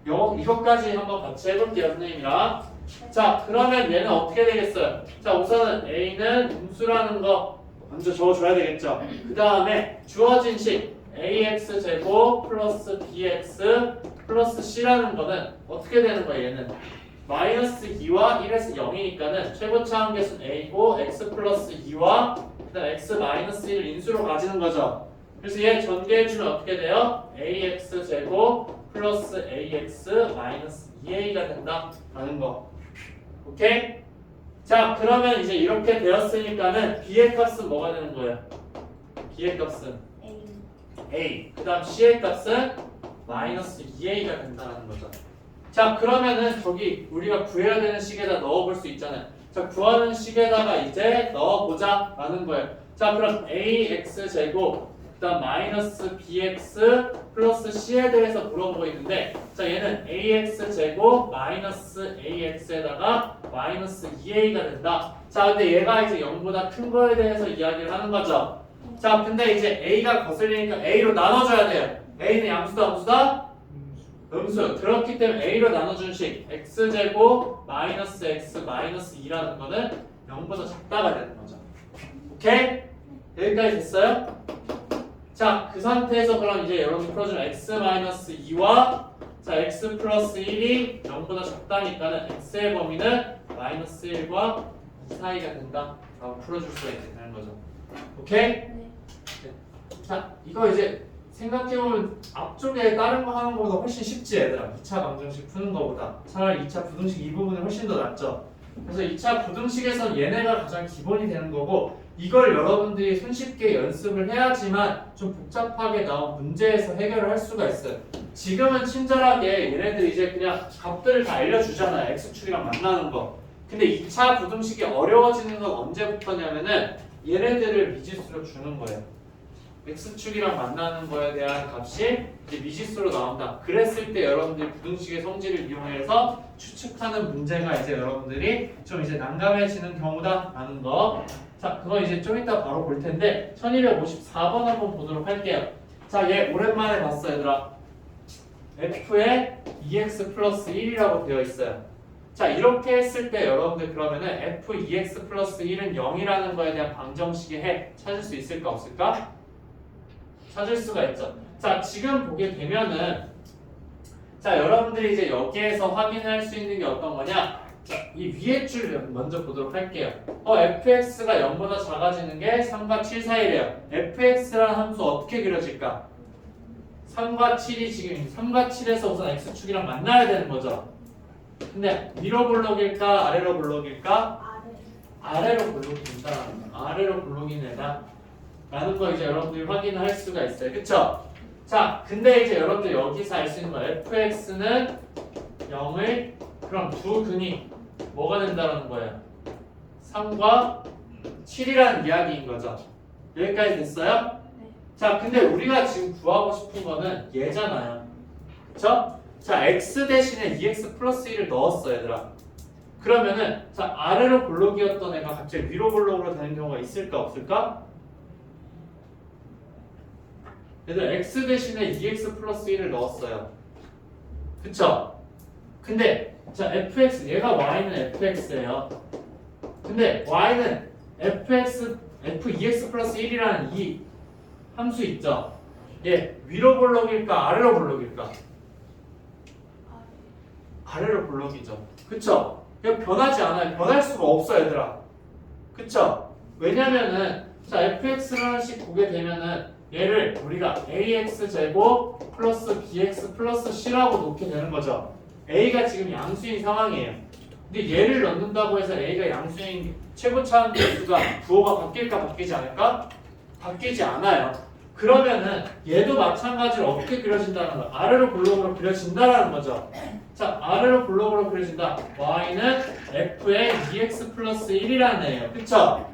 이것까지 한번 같이 해볼게요, 선생님이랑. 자, 그러면 얘는 어떻게 되겠어요? 자, 우선은 A는 음수라는 거 먼저 적어줘야 되겠죠? 그 다음에 주어진 식 ax 제곱 플러스 bx 플러스 c라는 거는 어떻게 되는 거예요? 얘는 마이너스 2와 1에서 0이니까는 최고차항 개수는 a고 x 플러스 2와 그 다음 x 마이너스 1을 인수로 가지는 거죠. 그래서 얘 전개해주면 어떻게 돼요? ax 제곱 플러스 ax 마이너스 2a가 된다라는 거. 오케이? 자, 그러면 이제 이렇게 되었으니까는 b의 값은 뭐가 되는 거예요? b의 값은 a. 그 다음 c의 값은 마이너스 2a가 된다는 거죠. 자, 그러면은 저기 우리가 구해야 되는 식에다 넣어볼 수 있잖아요. 자, 구하는 식에다가 이제 넣어보자 라는 거예요. 자, 그럼 ax 제곱 그 다음 마이너스 bx 플러스 c에 대해서 물어보고 있는데, 자, 얘는 ax 제곱 마이너스 ax에다가 마이너스 2a가 된다. 자, 근데 얘가 이제 0보다 큰 거에 대해서 이야기를 하는 거죠. 자, 근데 이제 a가 거슬리니까 a로 나눠줘야 돼요. a는 양수다, 음수다? 음수. 그렇기 때문에 a로 나눠준 식 x제곱 마이너스 x 마이너스 2라는 거는 0보다 작다가 되는 거죠. 오케이? 여기까지 됐어요? 자, 그 상태에서 그럼 이제 여러분 풀어주면 x 마이너스 2와 자 x 플러스 1이 0보다 작다니까는 x의 범위는 마이너스 1과 2 사이가 된다 라고 풀어줄 수가 있는 거죠. 오케이? 네. 자, 이거 이제 생각해보면 앞쪽에 다른 거 하는 것보다 훨씬 쉽지 얘들아. 2차 방정식 푸는 거보다 차라리 2차 부등식 이 부분이 훨씬 더 낫죠. 그래서 2차 부등식에서는 얘네가 가장 기본이 되는 거고 이걸 여러분들이 손쉽게 연습을 해야지만 좀 복잡하게 나온 문제에서 해결을 할 수가 있어요. 지금은 친절하게 얘네들 이제 그냥 값들을 다 알려주잖아요. x축이랑 만나는 거. 근데 2차 부등식이 어려워지는 건 언제부터냐면은 얘네들을 미지수로 주는 거예요. x축이랑 만나는 거에 대한 값이 이제 미지수로 나온다. 그랬을 때 여러분들이 부등식의 성질을 이용해서 추측하는 문제가 이제 여러분들이 좀 이제 난감해지는 경우다 라는 거. 자, 그거 이제 좀 이따 바로 볼 텐데 1254번 한번 보도록 할게요. 자, 얘 오랜만에 봤어 얘들아. f에 2x 플러스 1이라고 되어 있어요. 자, 이렇게 했을 때 여러분들 그러면은 f 2x 플러스 1은 0이라는 거에 대한 방정식의 핵 찾을 수 있을까 없을까? 찾을 수가 있죠. 자, 지금 보게 되면은 자, 여러분들이 이제 여기에서 확인할 수 있는 게 어떤 거냐? 자, 이 위에 줄 먼저 보도록 할게요. fx가 0보다 작아지는 게 3과 7 사이래요. fx라는 함수 어떻게 그려질까? 3과 7이 지금 3과 7에서 우선 x축이랑 만나야 되는 거죠. 근데 위로 볼록일까 아래로 볼록일까? 아래로 볼록인다. 아래로 볼록이네다. 라는 거 이제 여러분들이 확인할 수가 있어요. 그쵸? 자, 근데 이제 여러분들 여기서 알 수 있는 거 fx는 0을 그럼 두 근이 뭐가 된다는 거예요? 3과 7이라는 이야기인 거죠. 여기까지 됐어요? 자, 근데 우리가 지금 구하고 싶은 거는 얘잖아요. 그쵸? 자, x 대신에 2x 플러스 1을 넣었어 얘들아. 그러면은 자, 아래로 볼록이었던 애가 갑자기 위로 볼록으로 되는 경우가 있을까 없을까? 얘들 x 대신에 2x 플러스 1을 넣었어요. 그쵸? 근데 자, fx 얘가 y는 fx예요. 근데 y는 f2x 플러스 1이라는 이 함수 있죠? 얘 위로 볼록일까 아래로 볼록일까? 아래로 볼록이죠. 그쵸? 이거 변하지 않아요. 변할 수가 없어 얘들아. 그쵸? 왜냐면은 자, fx라는 식 보게 되면은 얘를 우리가 ax 제곱 플러스 bx 플러스 c라고 놓게 되는 거죠. a가 지금 양수인 상황이에요. 근데 얘를 넣는다고 해서 a가 양수인 최고차함 개수가 부호가 바뀔까 바뀌지 않을까? 바뀌지 않아요. 그러면은 얘도 마찬가지로 어떻게 그려진다는 거야? 아래로 볼록으로 그려진다라는 거죠. 자, 아래로 볼록으로 그려진다. y는 f의 2x 플러스 1이라는 애예요. 그쵸?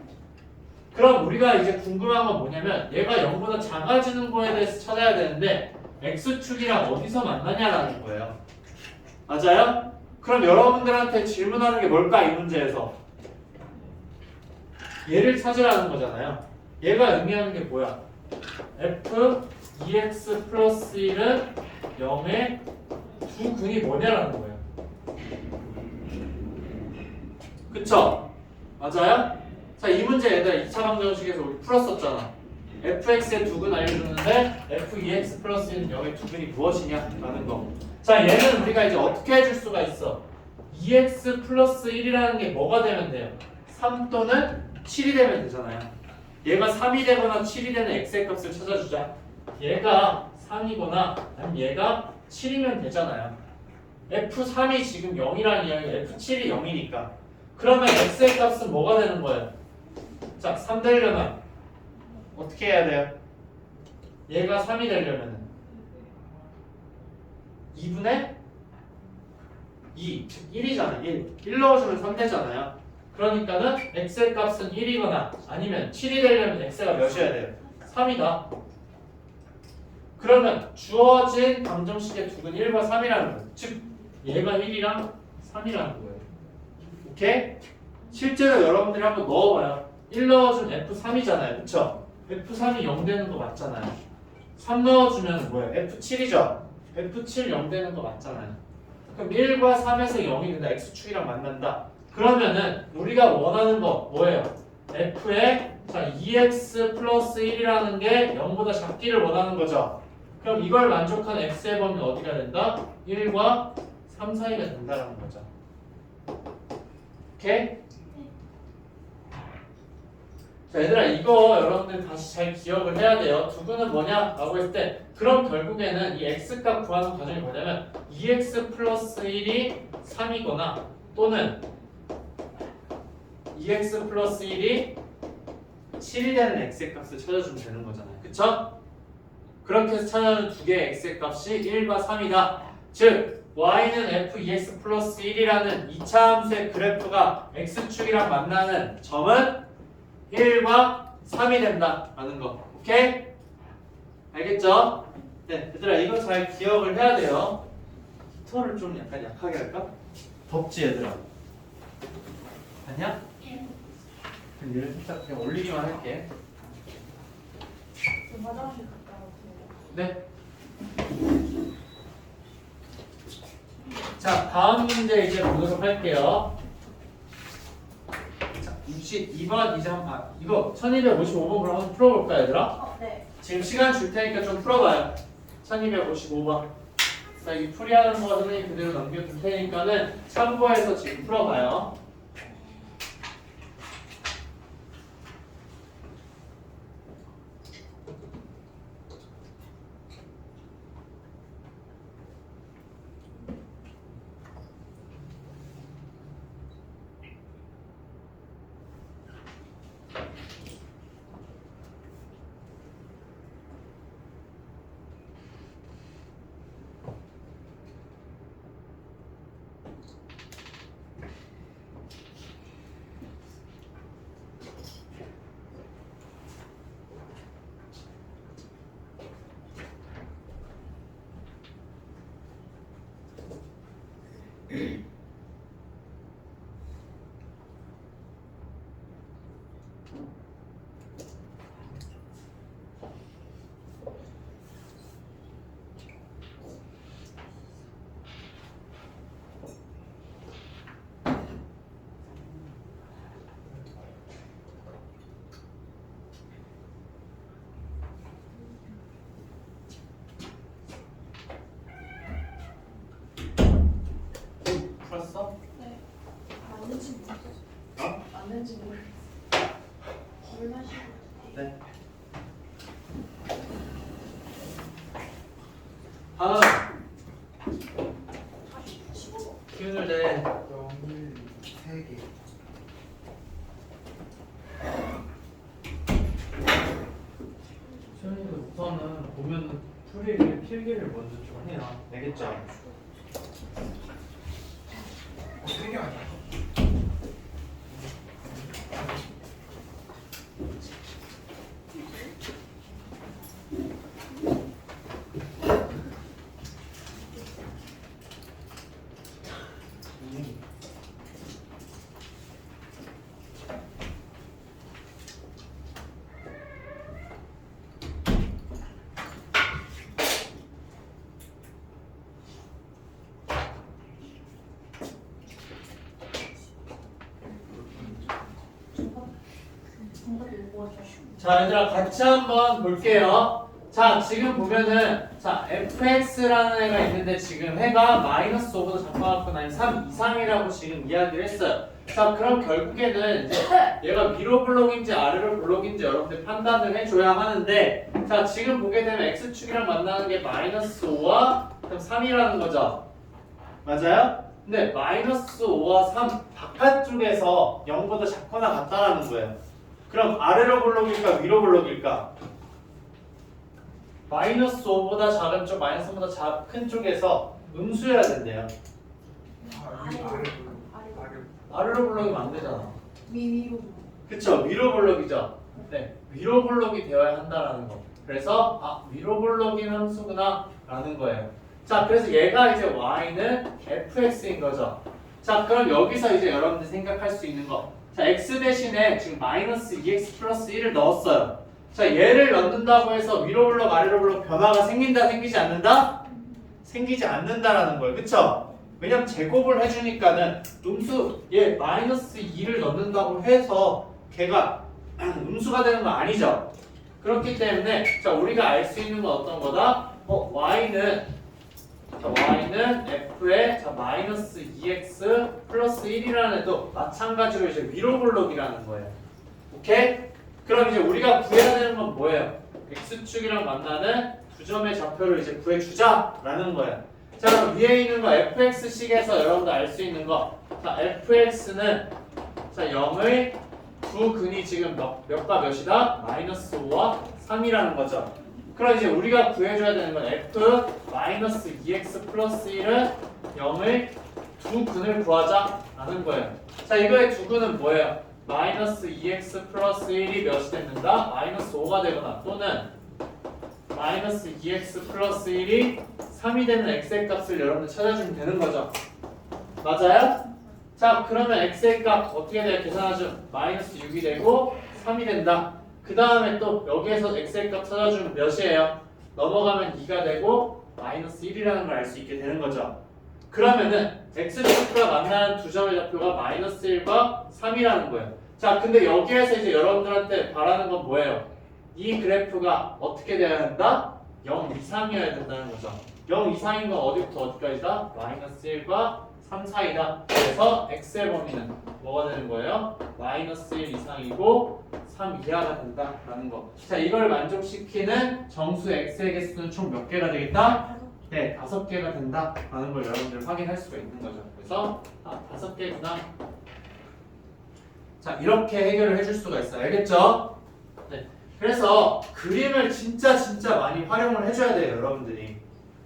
그럼 우리가 이제 궁금한 건 뭐냐면 얘가 0보다 작아지는 거에 대해서 찾아야 되는데 x축이랑 어디서 만나냐라는 거예요. 맞아요? 그럼 여러분들한테 질문하는 게 뭘까 이 문제에서? 얘를 찾으라는 거잖아요. 얘가 의미하는 게 뭐야? f 2x 플러스 1은 0의 두 근이 뭐냐라는 거예요. 그쵸? 맞아요? 자, 이 문제 얘들아 2차 방정식에서 우리 풀었었잖아. fx의 두 근 알려줬는데 f2x 플러스 1은 0의 두 근이 무엇이냐 라는 거. 자, 얘는 우리가 이제 어떻게 해줄 수가 있어? 2x 플러스 1이라는 게 뭐가 되면 돼요? 3 또는 7이 되면 되잖아요. 얘가 3이 되거나 7이 되는 x의 값을 찾아주자. 얘가 3이거나 아니면 얘가 7이면 되잖아요. f3이 지금 0이라는 이야기가 f7이 0이니까. 그러면 x의 값은 뭐가 되는 거예요? 자, 3 되려면 어떻게 해야 돼요? 얘가 3이 되려면 2분의 2, 즉 1이잖아요. 1 넣어주면 3 되잖아요. 그러니까는 x의 값은 1이거나 아니면 7이 되려면 x가 몇이어야 돼요? 3이다. 그러면 주어진 방정식의 두 근 1과 3이라는 거예요. 즉 얘가 1이랑 3이라는 거예요. 오케이? 실제로 여러분들이 한번 넣어봐요. 1 넣어주면 F3이잖아요. 그쵸? F3이 0 되는 거 맞잖아요. 3 넣어주면 뭐예요? F7이죠? F7 0 되는 거 맞잖아요. 그럼 1과 3에서 0이 된다. X축이랑 만난다. 그러면은 우리가 원하는 거 뭐예요? F에 자 2x 플러스 1이라는 게 0보다 작기를 원하는 거죠. 그럼 이걸 만족하는 x의 범위는 어디가 된다? 1과 3 사이가 된다는 거죠. 오케이? 자, 얘들아 이거 여러분들 다시 잘 기억을 해야 돼요. 두 근은 뭐냐? 라고 했을 때 그럼 결국에는 이 x값 구하는 과정이 뭐냐면 2x 플러스 1이 3이거나 또는 2x 플러스 1이 7이 되는 x의 값을 찾아주면 되는 거잖아요. 그쵸? 그렇게 해서 찾아준 두 개의 x의 값이 1과 3이다. 즉 y는 f2x 플러스 1이라는 2차 함수의 그래프가 x축이랑 만나는 점은 1과 3이 된다 라는 거. 오케이? 알겠죠? 네, 얘들아 이거 잘 기억을 해야 돼요. 깃털을 좀 약간 약하게 할까? 덥지 얘들아? 아니야? 그럼 얘를 살짝 그냥 올리기만 할게. 좀 화장실 갔다 오세요. 네. 자, 다음 문제 이제 보도록 할게요. 자, 62번 이제 한번 봐. 이거 1255번 그럼 한번 풀어볼까요, 얘들아? 네. 지금 시간 줄 테니까 좀 풀어봐요. 1255번. 자, 이 풀이하는 거 선생님 그대로 넘겨줄 테니까는 참고해서 지금 풀어봐요. 풀었어? 네. 맞는지 모르겠어요. 어? 맞는지 모르겠어요. 물 마시고. 네. 다음 기운을 내. 0, 1, 3개. 시현이도 우선은 보면 풀이를 필기를 먼저 좀 해요. 알겠죠? 3개 아니야? 정답이 뭐죠? 자, 얘들아 같이 한번 볼게요. 자, 지금 보면은 자, fx라는 애가 있는데 지금 해가 마이너스 5보다 작아갖고 난 3 이상이라고 지금 이야기를 했어요. 자, 그럼 결국에는 이제 얘가 위로 블록인지 아래로 블록인지 여러분들 판단을 해줘야 하는데 자, 지금 보게 되면 x축이랑 만나는 게 마이너스 5와 3이라는 거죠. 맞아요? 근데 마이너스 5와 3 바깥쪽에서 0보다 작거나 같다라는 거예요. 그럼 아래로 블록일까 위로 블록일까? 마이너스 5보다 작은 쪽, 마이너스 3보다 큰 쪽에서 음수여야 된대요. 아래로. 아래로 블록이면 안 되잖아. 위로. 그쵸? 위로 블록이죠. 네, 위로 블록이 되어야 한다라는 거. 그래서 위로 블록인 함수구나 라는 거예요. 자, 그래서 얘가 이제 y는 fx인 거죠. 자, 그럼 여기서 이제 여러분들 생각할 수 있는 거. 자, x 대신에 지금 마이너스 2x 플러스 1을 넣었어요. 자, 얘를 넣는다고 해서 위로 블록 아래로 블록 변화가 생긴다 생기지 않는다? 생기지 않는다라는 거예요. 그쵸? 왜냐면 제곱을 해주니까는 음수 얘 마이너스 2를 넣는다고 해서 걔가 음수가 되는 건 아니죠. 그렇기 때문에 자, 우리가 알 수 있는 건 어떤 거다? y는 f의 마이너스 2x 플러스 1이라는 애도 마찬가지로 이제 위로 블록이라는 거예요. 오케이? 그럼 이제 우리가 구해야 되는 건 뭐예요? x축이랑 만나는 두 점의 좌표를 이제 구해주자라는 거예요. 자, 그럼 위에 있는 거 fx식에서 여러분들 알 수 있는 거. 자, fx는 자 0의 두 근이 지금 몇과 몇이다? 마이너스 5와 3이라는 거죠. 그럼 이제 우리가 구해줘야 되는 건 f 마이너스 2x 플러스 1은 0을 두 근을 구하자라는 거예요. 자, 이거의 두 근은 뭐예요? 마이너스 2x 플러스 1이 몇이 됐는다? 마이너스 5가 되거나 또는 마이너스 2x 플러스 1이 3이 되는 x의 값을 여러분들 찾아주면 되는 거죠. 맞아요? 자, 그러면 x의 값 어떻게 돼요? 계산하죠. 마이너스 6이 되고 3이 된다. 그 다음에 또 여기에서 x의 값 찾아주면 몇이에요? 넘어가면 2가 되고 마이너스 1이라는 걸 알 수 있게 되는 거죠. 그러면은 x축과 만나는 두 점의 좌표가 마이너스 1과 3이라는 거예요. 자, 근데 여기에서 이제 여러분들한테 바라는 건 뭐예요? 이 그래프가 어떻게 돼야 된다? 0 이상이어야 된다는 거죠. 0 이상인 건 어디부터 어디까지다? 마이너스 1과 3 사이다. 그래서 x의 범위는 뭐가 되는 거예요? 마이너스 1 이상이고 3 이하가 된다라는 거. 자, 이걸 만족시키는 정수 x의 개수는 총 몇 개가 되겠다? 네, 5개가 된다라는 걸 여러분들 확인할 수가 있는 거죠. 그래서 5개구나. 자, 이렇게 해결을 해줄 수가 있어요. 알겠죠? 네. 그래서 그림을 진짜 많이 활용을 해줘야 돼요, 여러분들이.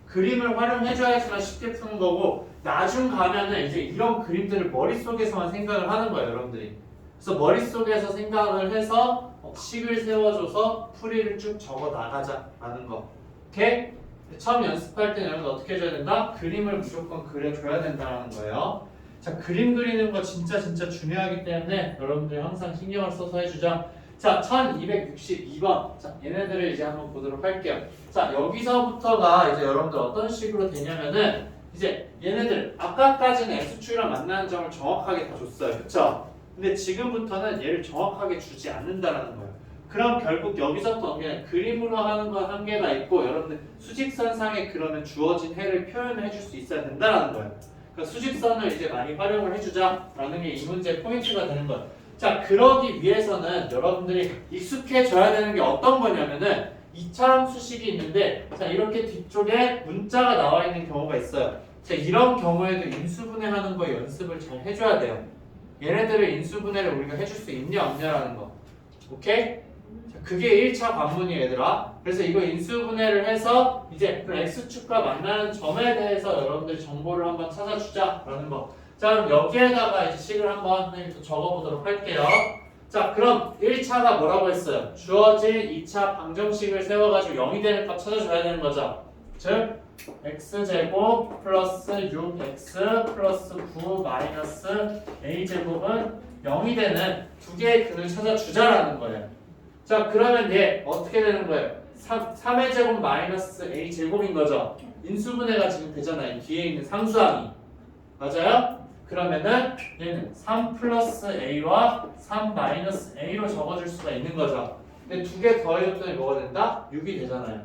그림을 활용해줘야지만 쉽게 푸는 거고, 나중 가면은 이제 이런 그림들을 머릿속에서만 생각을 하는 거예요, 여러분들이. 그래서 머릿속에서 생각을 해서 식을 세워줘서 풀이를 쭉 적어 나가자라는 거. 오케이? 처음 연습할 때는 여러분 어떻게 해줘야 된다? 그림을 무조건 그려줘야 된다는 거예요. 자, 그림 그리는 거 진짜 중요하기 때문에 여러분들이 항상 신경을 써서 해주자. 자, 1262번. 자, 얘네들을 이제 한번 보도록 할게요. 자, 여기서부터가 이제 여러분들 어떤 식으로 되냐면은 이제 얘네들 아까까지는 x축이랑 만나는 점을 정확하게 다 줬어요. 그쵸? 근데 지금부터는 얘를 정확하게 주지 않는다라는 거예요. 그럼 결국 여기서부터 그냥 그림으로 하는 건 한계가 있고 여러분들 수직선상에 그러면 주어진 해를 표현을 해줄 수 있어야 된다는 거예요. 그러니까 수직선을 이제 많이 활용을 해주자라는 게 이 문제의 포인트가 되는 거예요. 자, 그러기 위해서는 여러분들이 익숙해져야 되는 게 어떤 거냐면은 이차함 수식이 있는데 자, 이렇게 뒤쪽에 문자가 나와 있는 경우가 있어요. 자, 이런 경우에도 인수분해하는 거 연습을 잘 해줘야 돼요. 얘네들을 인수분해를 우리가 해줄 수 있냐 없냐라는 거. 오케이? 자, 그게 1차 관문이에요, 얘들아. 그래서 이거 인수분해를 해서 이제 그 x축과 만나는 점에 대해서 여러분들이 정보를 한번 찾아주자라는 거. 자, 그럼 여기에다가 이제 식을 한번 적어보도록 할게요. 자, 그럼 1차가 뭐라고 했어요? 주어진 2차 방정식을 세워가지고 0이 되는 값 찾아줘야 되는 거죠. 즉, x제곱 플러스 6x 플러스 9 마이너스 a제곱은 0이 되는 두 개의 근을 찾아주자라는 거예요. 자, 그러면 얘 어떻게 되는 거예요? 3의 제곱 마이너스 a제곱인 거죠. 인수분해가 지금 되잖아요. 뒤에 있는 상수항이. 맞아요? 그러면은 얘는 3 플러스 a와 3 마이너스 a로 적어줄 수가 있는 거죠. 근데 두 개 더해줬더니 뭐가 된다? 6이 되잖아요.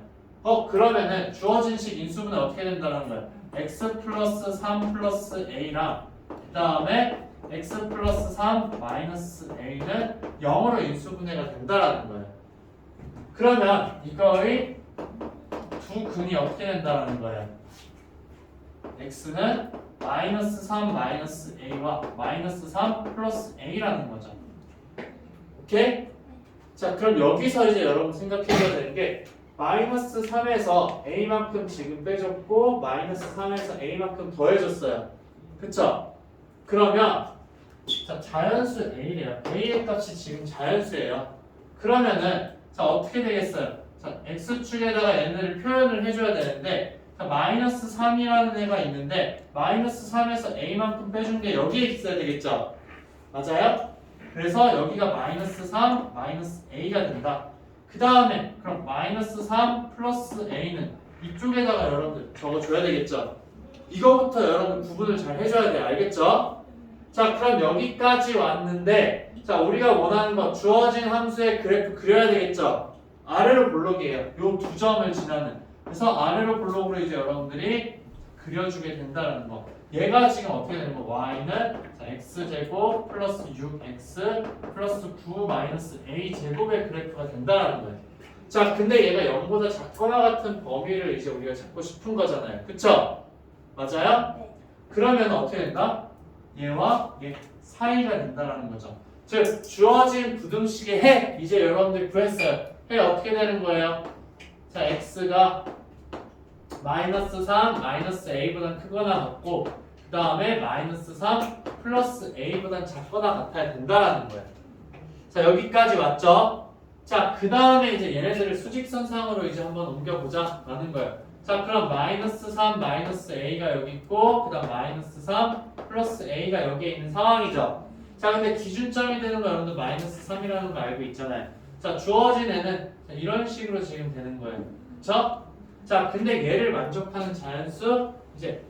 그러면은 주어진 식 인수분해 어떻게 된다는 거예요? x 플러스 3 플러스 a랑 그 다음에 x 플러스 3 마이너스 a는 0으로 인수분해가 된다라는 거예요. 그러면 이거의 두 근이 어떻게 된다라는 거예요? x는 마이너스 3 마이너스 a와 마이너스 3 플러스 a라는 거죠. 오케이? 자, 그럼 여기서 이제 여러분 생각해줘야 되는 게 마이너스 3에서 a만큼 지금 빼줬고 마이너스 3에서 a만큼 더해줬어요. 그쵸? 그러면 자, 자연수 a래요. a의 값이 지금 자연수예요. 그러면은 자, 어떻게 되겠어요? 자, x축에다가 얘네를 표현을 해줘야 되는데 자, 마이너스 3이라는 애가 있는데 마이너스 3에서 a만큼 빼준 게 여기에 있어야 되겠죠? 맞아요? 그래서 여기가 마이너스 3, 마이너스 a가 된다. 그 다음에 그럼 마이너스 3 플러스 a는 이쪽에다가 여러분들 적어줘야 되겠죠? 이거부터 여러분 구분을 잘 해줘야 돼요. 알겠죠? 자, 그럼 여기까지 왔는데 자, 우리가 원하는 건 주어진 함수의 그래프 그려야 되겠죠? 아래로 볼록이에요. 요 두 점을 지나는. 그래서 아래로 볼록으로 이제 여러분들이 그려주게 된다는 거. 얘가 지금 어떻게 되는 거? y는 자, x제곱 플러스 6x 플러스 9 마이너스 a제곱의 그래프가 된다는 거예요. 자, 근데 얘가 0보다 작거나 같은 범위를 이제 우리가 찾고 싶은 거잖아요. 그쵸? 맞아요? 네. 그러면 어떻게 된다? 얘와 얘 사이가 된다는 거죠. 즉 주어진 부등식의 해 이제 여러분들이 구했어요. 해 어떻게 되는 거예요? 자 x가 마이너스 3 마이너스 a보다 크거나 같고 그 다음에 마이너스 3 플러스 a보다 작거나 같아야 된다라는 거예요. 자 여기까지 왔죠? 자 그 다음에 이제 얘네들을 수직선상으로 이제 한번 옮겨보자 라는 거예요. 자 그럼 마이너스 3 마이너스 a가 여기 있고 그 다음 마이너스 3 플러스 a가 여기에 있는 상황이죠. 자 근데 기준점이 되는 거 여러분들 마이너스 3이라는 거 알고 있잖아요. 자 주어진 애는 이런 식으로 지금 되는 거예요. 그쵸? 자 근데 얘를 만족하는 자연수 이제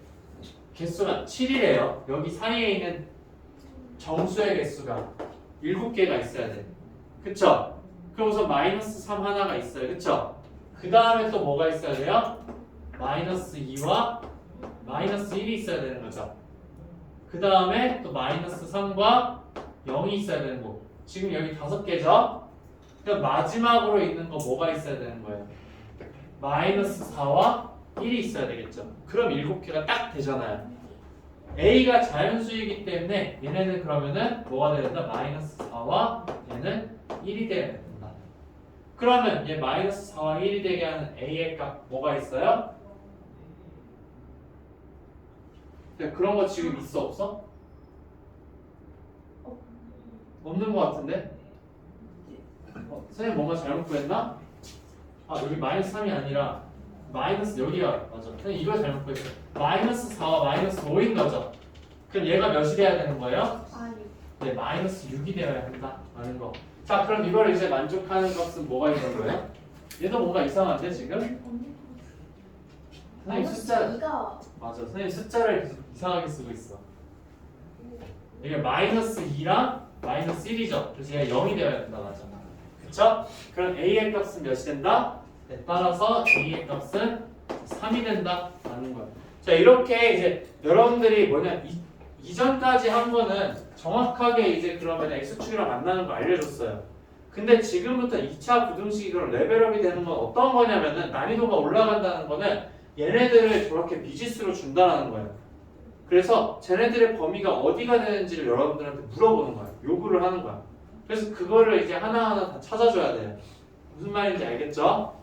개수가 7이래요. 여기 사이에 있는 정수의 개수가 7개가 있어야 돼. 그쵸? 그럼 우선 마이너스 3 하나가 있어요. 그쵸? 그 다음에 또 뭐가 있어야 돼요? 마이너스 2와 마이너스 1이 있어야 되는 거죠. 그 다음에 또 마이너스 3과 0이 있어야 되는 거. 지금 여기 5개죠? 그럼 마지막으로 있는 거 뭐가 있어야 되는 거예요? 마이너스 4와 1이 있어야 되겠죠. 그럼 7개가 딱 되잖아요. A가 자연수이기 때문에 얘네는 그러면은 뭐가 돼야 된다? 마이너스 4와 얘는 1이 돼야 된다. 그러면 얘 마이너스 4와 1이 되게 하는 A의 값 뭐가 있어요? 그런 거 지금 있어 없어? 없는 거 같은데? 선생님 뭔가 잘못 구했나? 아 여기 마이너스 3이 아니라 마이너스 여기가 맞아. 선생님 이걸 잘못 구했어요. 마이너스 4와 마이너스 5인 거죠. 그럼 얘가 몇이 돼야 되는 거예요? 네 마이너스 6이 되어야 된다 라는 거. 자 그럼 이걸 이제 만족하는 것은 뭐가 있는 거예요? 얘도 뭔가 이상한데 지금? 선생님 숫자 맞아. 선생님 숫자를 계속 이상하게 쓰고 있어. 이게 마이너스 2랑 마이너스 1이죠. 그래서 얘가 0이 되어야 된다 맞아. 그쵸? 그럼 A의 값은 몇이 된다? 네, 따라서 A의 값은 3이 된다 라는 거예요. 자 이렇게 이제 여러분들이 뭐냐 이전까지 한 거는 정확하게 이제 그러면 X축이랑 만나는 거 알려줬어요. 근데 지금부터 2차 부등식으로 레벨업이 되는 건 어떤 거냐면은 난이도가 올라간다는 거는 얘네들을 저렇게 미지수로 준다는 거예요. 그래서 쟤네들의 범위가 어디가 되는지를 여러분들한테 물어보는 거예요. 요구를 하는 거야. 그래서 그거를 이제 하나하나 다 찾아줘야 돼요. 무슨 말인지 알겠죠?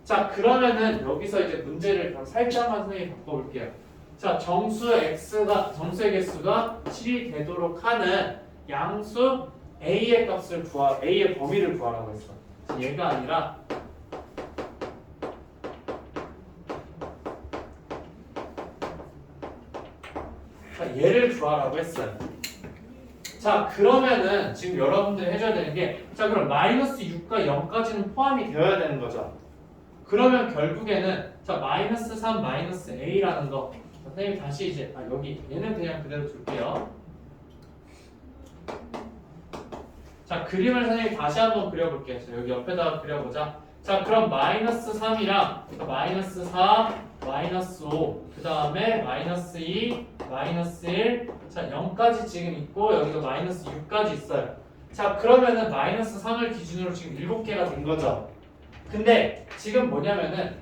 자 그러면은 여기서 이제 문제를 그럼 살짝만 선생님이 바꿔볼게요. 자 정수의 개수가 7이 되도록 하는 양수 A의 값을 A의 범위를 구하라고 했어. 얘가 아니라 자 얘를 구하라고 했어요. 자 그러면은 지금 여러분들이 해줘야 되는 게 자 그럼 마이너스 6과 0까지는 포함이 되어야 되는 거죠. 그러면 결국에는 자 마이너스 3 마이너스 a라는 거 선생님 다시 이제 여기 얘는 그냥 그대로 둘게요. 자 그림을 선생님 다시 한번 그려볼게요. 자, 여기 옆에다가 그려보자. 자 그럼 마이너스 3이랑 마이너스 4 마이너스 5 그 다음에 마이너스 2 마이너스 1 자 0까지 지금 있고 여기도 마이너스 6까지 있어요. 자 그러면은 마이너스 3을 기준으로 지금 7개가 된 거죠. 근데 지금 뭐냐면은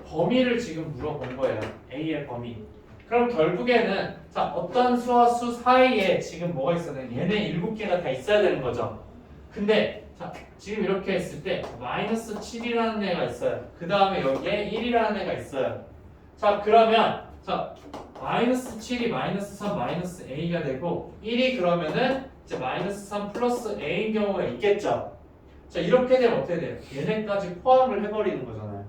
범위를 지금 물어본 거예요. A의 범위. 그럼 결국에는 자 어떤 수와 수 사이에 지금 뭐가 있어야 되는 얘네 7개가 다 있어야 되는 거죠. 근데 자 지금 이렇게 했을 때 마이너스 7이라는 애가 있어요. 그 다음에 여기에 1이라는 애가 있어요. 자 그러면 자 마이너스 7이 마이너스 3 마이너스 a가 되고 1이 그러면은 이제 마이너스 3 플러스 a인 경우가 있겠죠. 자 이렇게 되면 어떻게 돼요? 얘네까지 포함을 해버리는 거잖아요.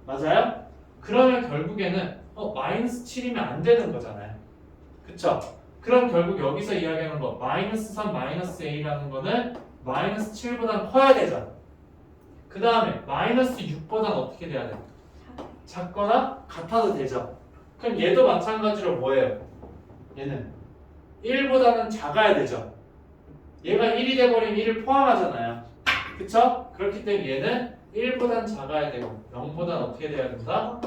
맞아요? 그러면 결국에는 마이너스 7이면 안 되는 거잖아요. 그쵸? 그럼 결국 여기서 이야기하는 거 마이너스 3 마이너스 a라는 거는 마이너스 7보다 커야 되죠. 그 다음에 마이너스 6보다는 어떻게 돼야 돼요? 작거나 같아도 되죠. 그럼 얘도 마찬가지로 뭐예요? 얘는 1보다는 작아야 되죠. 얘가 1이 돼버리면 1을 포함하잖아요. 그쵸? 그렇기 때문에 얘는 1보단 작아야 되고 0보단 어떻게 돼야 된다?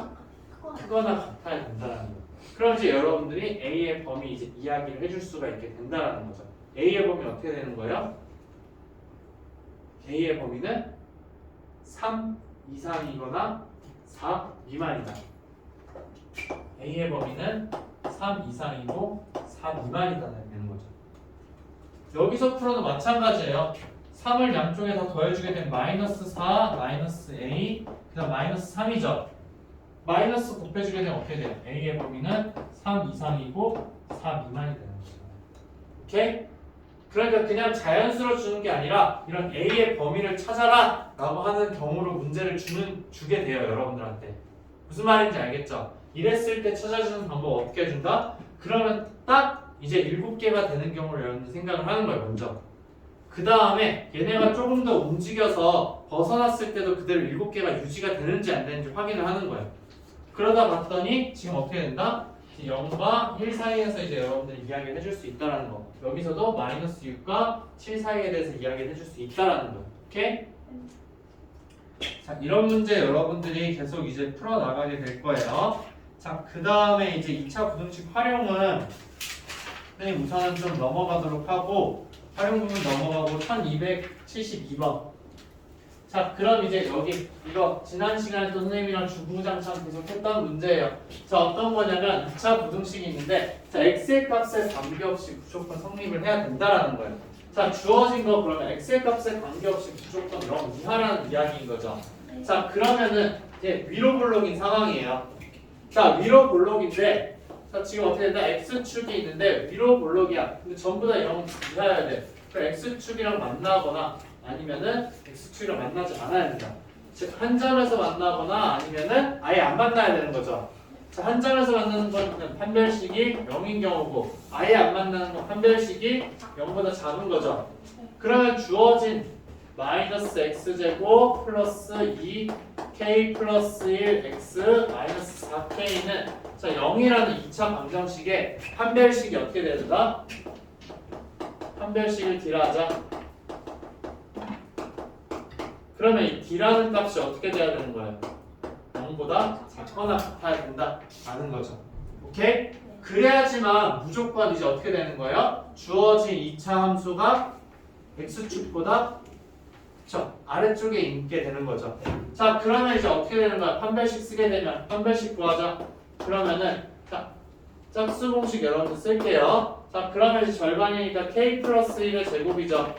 크거나 같아야 된다는 거예요. 그럼 이제 여러분들이 A의 범위 이제 이야기를 해줄 수가 있게 된다는 거죠. A의 범위 어떻게 되는 거예요? A의 범위는 3 이상이거나 4 미만이다. A의 범위는 3 이상이고 4 미만이다 되는 거죠. 여기서 풀어도 마찬가지예요. 3을 양쪽에 다 더해주게 되면 마이너스 4, 마이너스 A, 그 다음 마이너스 3이죠. 마이너스 곱해주게 되면 어떻게 돼요? A의 범위는 3 이상이고 4 미만이 되는 거죠. 오케이? 그러니까 그냥 자연수로 주는 게 아니라 이런 A의 범위를 찾아라 라고 하는 경우로 문제를 주게 돼요, 여러분들한테. 무슨 말인지 알겠죠? 이랬을 때 찾아주는 방법 어떻게 해준다? 그러면 딱 이제 7개가 되는 경우를 여러분들 생각을 하는 거예요, 먼저. 그 다음에 얘네가 조금 더 움직여서 벗어났을 때도 그대로 7개가 유지가 되는지 안 되는지 확인을 하는 거예요. 그러다 봤더니 지금 어떻게 된다? 0과 1 사이에서 이제 여러분들이 이야기를 해줄 수 있다라는 거. 여기서도 마이너스 6과 7 사이에 대해서 이야기를 해줄 수 있다라는 거. 오케이? 자, 이런 문제 여러분들이 계속 이제 풀어나가게 될 거예요. 자, 그 다음에 이제 2차 부등식 활용은 선생님 우선은 좀 넘어가도록 하고 활용 부분 넘어가고 1272번. 자, 그럼 이제 여기 이거 지난 시간에 또 선생님이랑 주구장창 계속 했던 문제예요. 자, 어떤 거냐면 2차 부등식이 있는데 자, x의 값에 관계없이 무조건 성립을 해야 된다라는 거예요. 자, 주어진 거 그러면 x의 값에 관계없이 무조건 0 이하라는 이야기인 거죠. 자, 그러면은 이제 위로 볼록인 상황이에요. 자, 위로 볼록인데 자, 지금 어떻게 된다? x축이 있는데 위로 볼록이야. 근데 전부 다 0 이하여야 돼. 그럼 x축이랑 만나거나 아니면은 x축이랑 만나지 않아야 된다. 즉 한 점에서 만나거나 아니면은 아예 안 만나야 되는 거죠. 자, 한 점에서 만나는 건 그냥 판별식이 0인 경우고 아예 안 만나는 건 판별식이 0보다 작은 거죠. 그러면 주어진 마이너스 x제곱 플러스 2k 플러스 1x 마이너스 4k는 자 0이라는 2차 방정식에 판별식이 어떻게 돼야 된다? 판별식을 D라하자. 그러면 이 D라는 값이 어떻게 돼야 되는 거예요? 0보다 작거나 같아야 된다라는 거죠. 오케이? 그래야지만 무조건 이제 어떻게 되는 거예요? 주어진 2차 함수가 x축보다 그쵸? 아래쪽에 있게 되는 거죠. 자, 그러면 이제 어떻게 되는 거야? 판별식 쓰게 되면 판별식 구하자. 그러면은 자, 짝수 공식 여러분들 쓸게요. 자, 그러면 이제 절반이니까 k 플러스 1의 제곱이죠.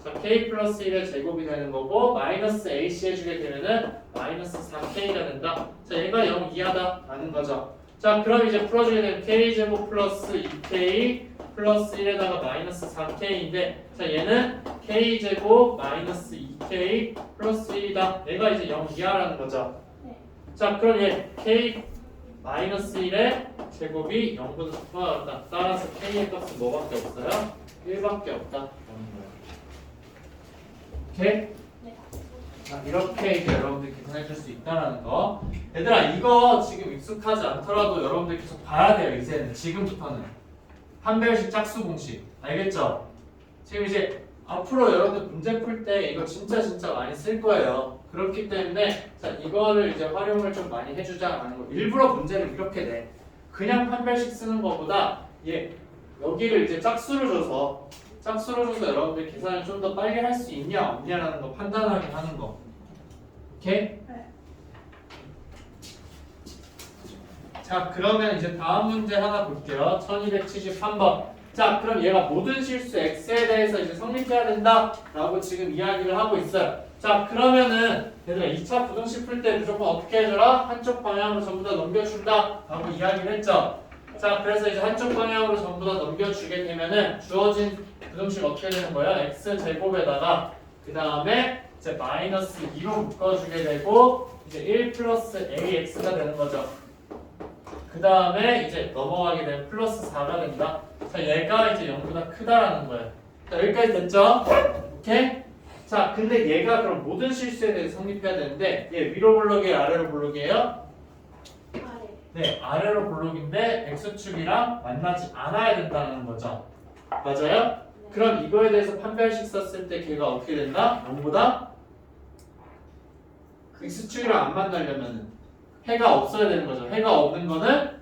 자, k 플러스 1의 제곱이 되는 거고 마이너스 ac 해주게 되면은 마이너스 4k가 된다. 자, 얘가 0 이하다 라는 거죠. 자, 그럼 이제 풀어주게 되면 k 제곱 플러스 2k 플러스 1에다가 마이너스 4k인데 자, 얘는 k 제곱 마이너스 2k 플러스 1이다. 얘가 이제 0 이하라는 거죠. 자, 그럼 얘 k 마이너스 1의 제곱이 0보다 작다. 따라서 k의 값은 뭐밖에 없어요? 1밖에 없다. 오케이? 자, 이렇게 이제 여러분들 계산해 줄 수 있다는 거. 얘들아, 이거 지금 익숙하지 않더라도 여러분들 계속 봐야 돼요. 이제는 지금부터는 판별식 짝수 공식 알겠죠? 지금 이제 앞으로 여러분들 문제 풀 때 이거 진짜 많이 쓸 거예요. 그렇기 때문에 자, 이거를 이제 활용을 좀 많이 해주자라는 거. 일부러 문제를 이렇게 내. 그냥 판별식 쓰는 것보다 여기를 이제 짝수를 줘서 여러분들 계산을 좀 더 빨리 할 수 있냐 없냐라는 거 판단하게 하는 거. 오케이? 네. 자, 그러면 이제 다음 문제 하나 볼게요. 1273번. 자, 그럼 얘가 모든 실수 x에 대해서 이제 성립해야 된다라고 지금 이야기를 하고 있어요. 자, 그러면은 얘들아 2차 부등식 풀 때 무조건 어떻게 해줘라? 한쪽 방향으로 전부 다 넘겨준다라고 이야기를 했죠. 자, 그래서 이제 한쪽 방향으로 전부 다 넘겨주게 되면은 주어진 부등식 어떻게 되는 거야? x 제곱에다가 그 다음에 이제 마이너스 2로 묶어주게 되고 이제 1 플러스 ax가 되는 거죠. 그 다음에 이제 넘어가게 되면 플러스 4가 된다. 자, 얘가 이제 0보다 크다라는 거예요. 자, 여기까지 됐죠? 오케이? 자, 근데 얘가 그럼 모든 실수에 대해서 성립해야 되는데 얘 위로 볼록이에요? 아래로 볼록이에요? 아래. 네, 아래로 볼록인데 x축이랑 만나지 않아야 된다는 거죠. 맞아요? 그럼 이거에 대해서 판별식 썼을 때 걔가 어떻게 된다? 0보다 x축이랑 안 만나려면은 해가 없어야 되는 거죠. 해가 없는 거는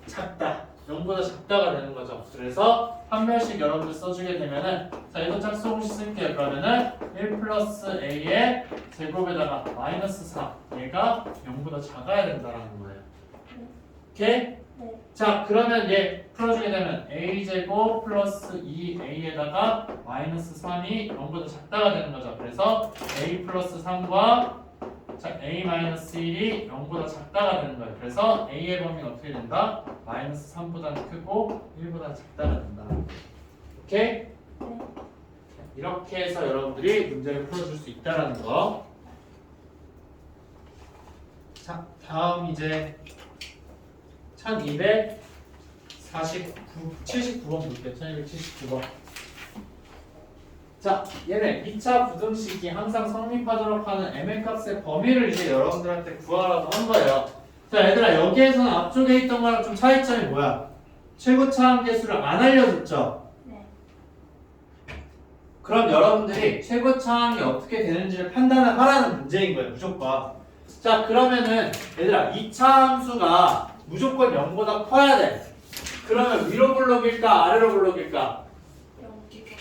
작다. 0보다 작다가 되는 거죠. 그래서 판별식 여러분들 써주게 되면은 자, 이거 짝수 공식 쓸게요. 그러면은 1 플러스 a의 제곱에다가 마이너스 4 얘가 0보다 작아야 된다는 거예요. 오케이? 네. 자, 그러면 얘 풀어주게 되면 a제곱 플러스 2a에다가 마이너스 3이 0보다 작다가 되는 거죠. 그래서 a 플러스 3과 자, a 마이너스 1이 0보다 작다가 되는 거예요. 그래서 a의 범위는 어떻게 된다? 마이너스 3보다 크고 1보다 작다가 된다. 오케이? 네. 이렇게 해서 여러분들이 문제를 풀어줄 수 있다는 거. 자, 다음 이제 1279번 볼게요. 1279번. 자, 얘네 2차 부등식이 항상 성립하도록 하는 m의 값의 범위를 이제 여러분들한테 구하라고 한 거예요. 자, 얘들아, 여기에서는 앞쪽에 있던 거랑 좀 차이점이 뭐야? 최고차항 계수를 안 알려줬죠? 네. 그럼 여러분들이 최고차항이 어떻게 되는지를 판단을 하라는 문제인 거예요, 무조건. 자, 그러면은 얘들아, 2차 함수가 무조건 0보다 커야 돼. 그러면 위로 블록일까 아래로 블록일까? 여기가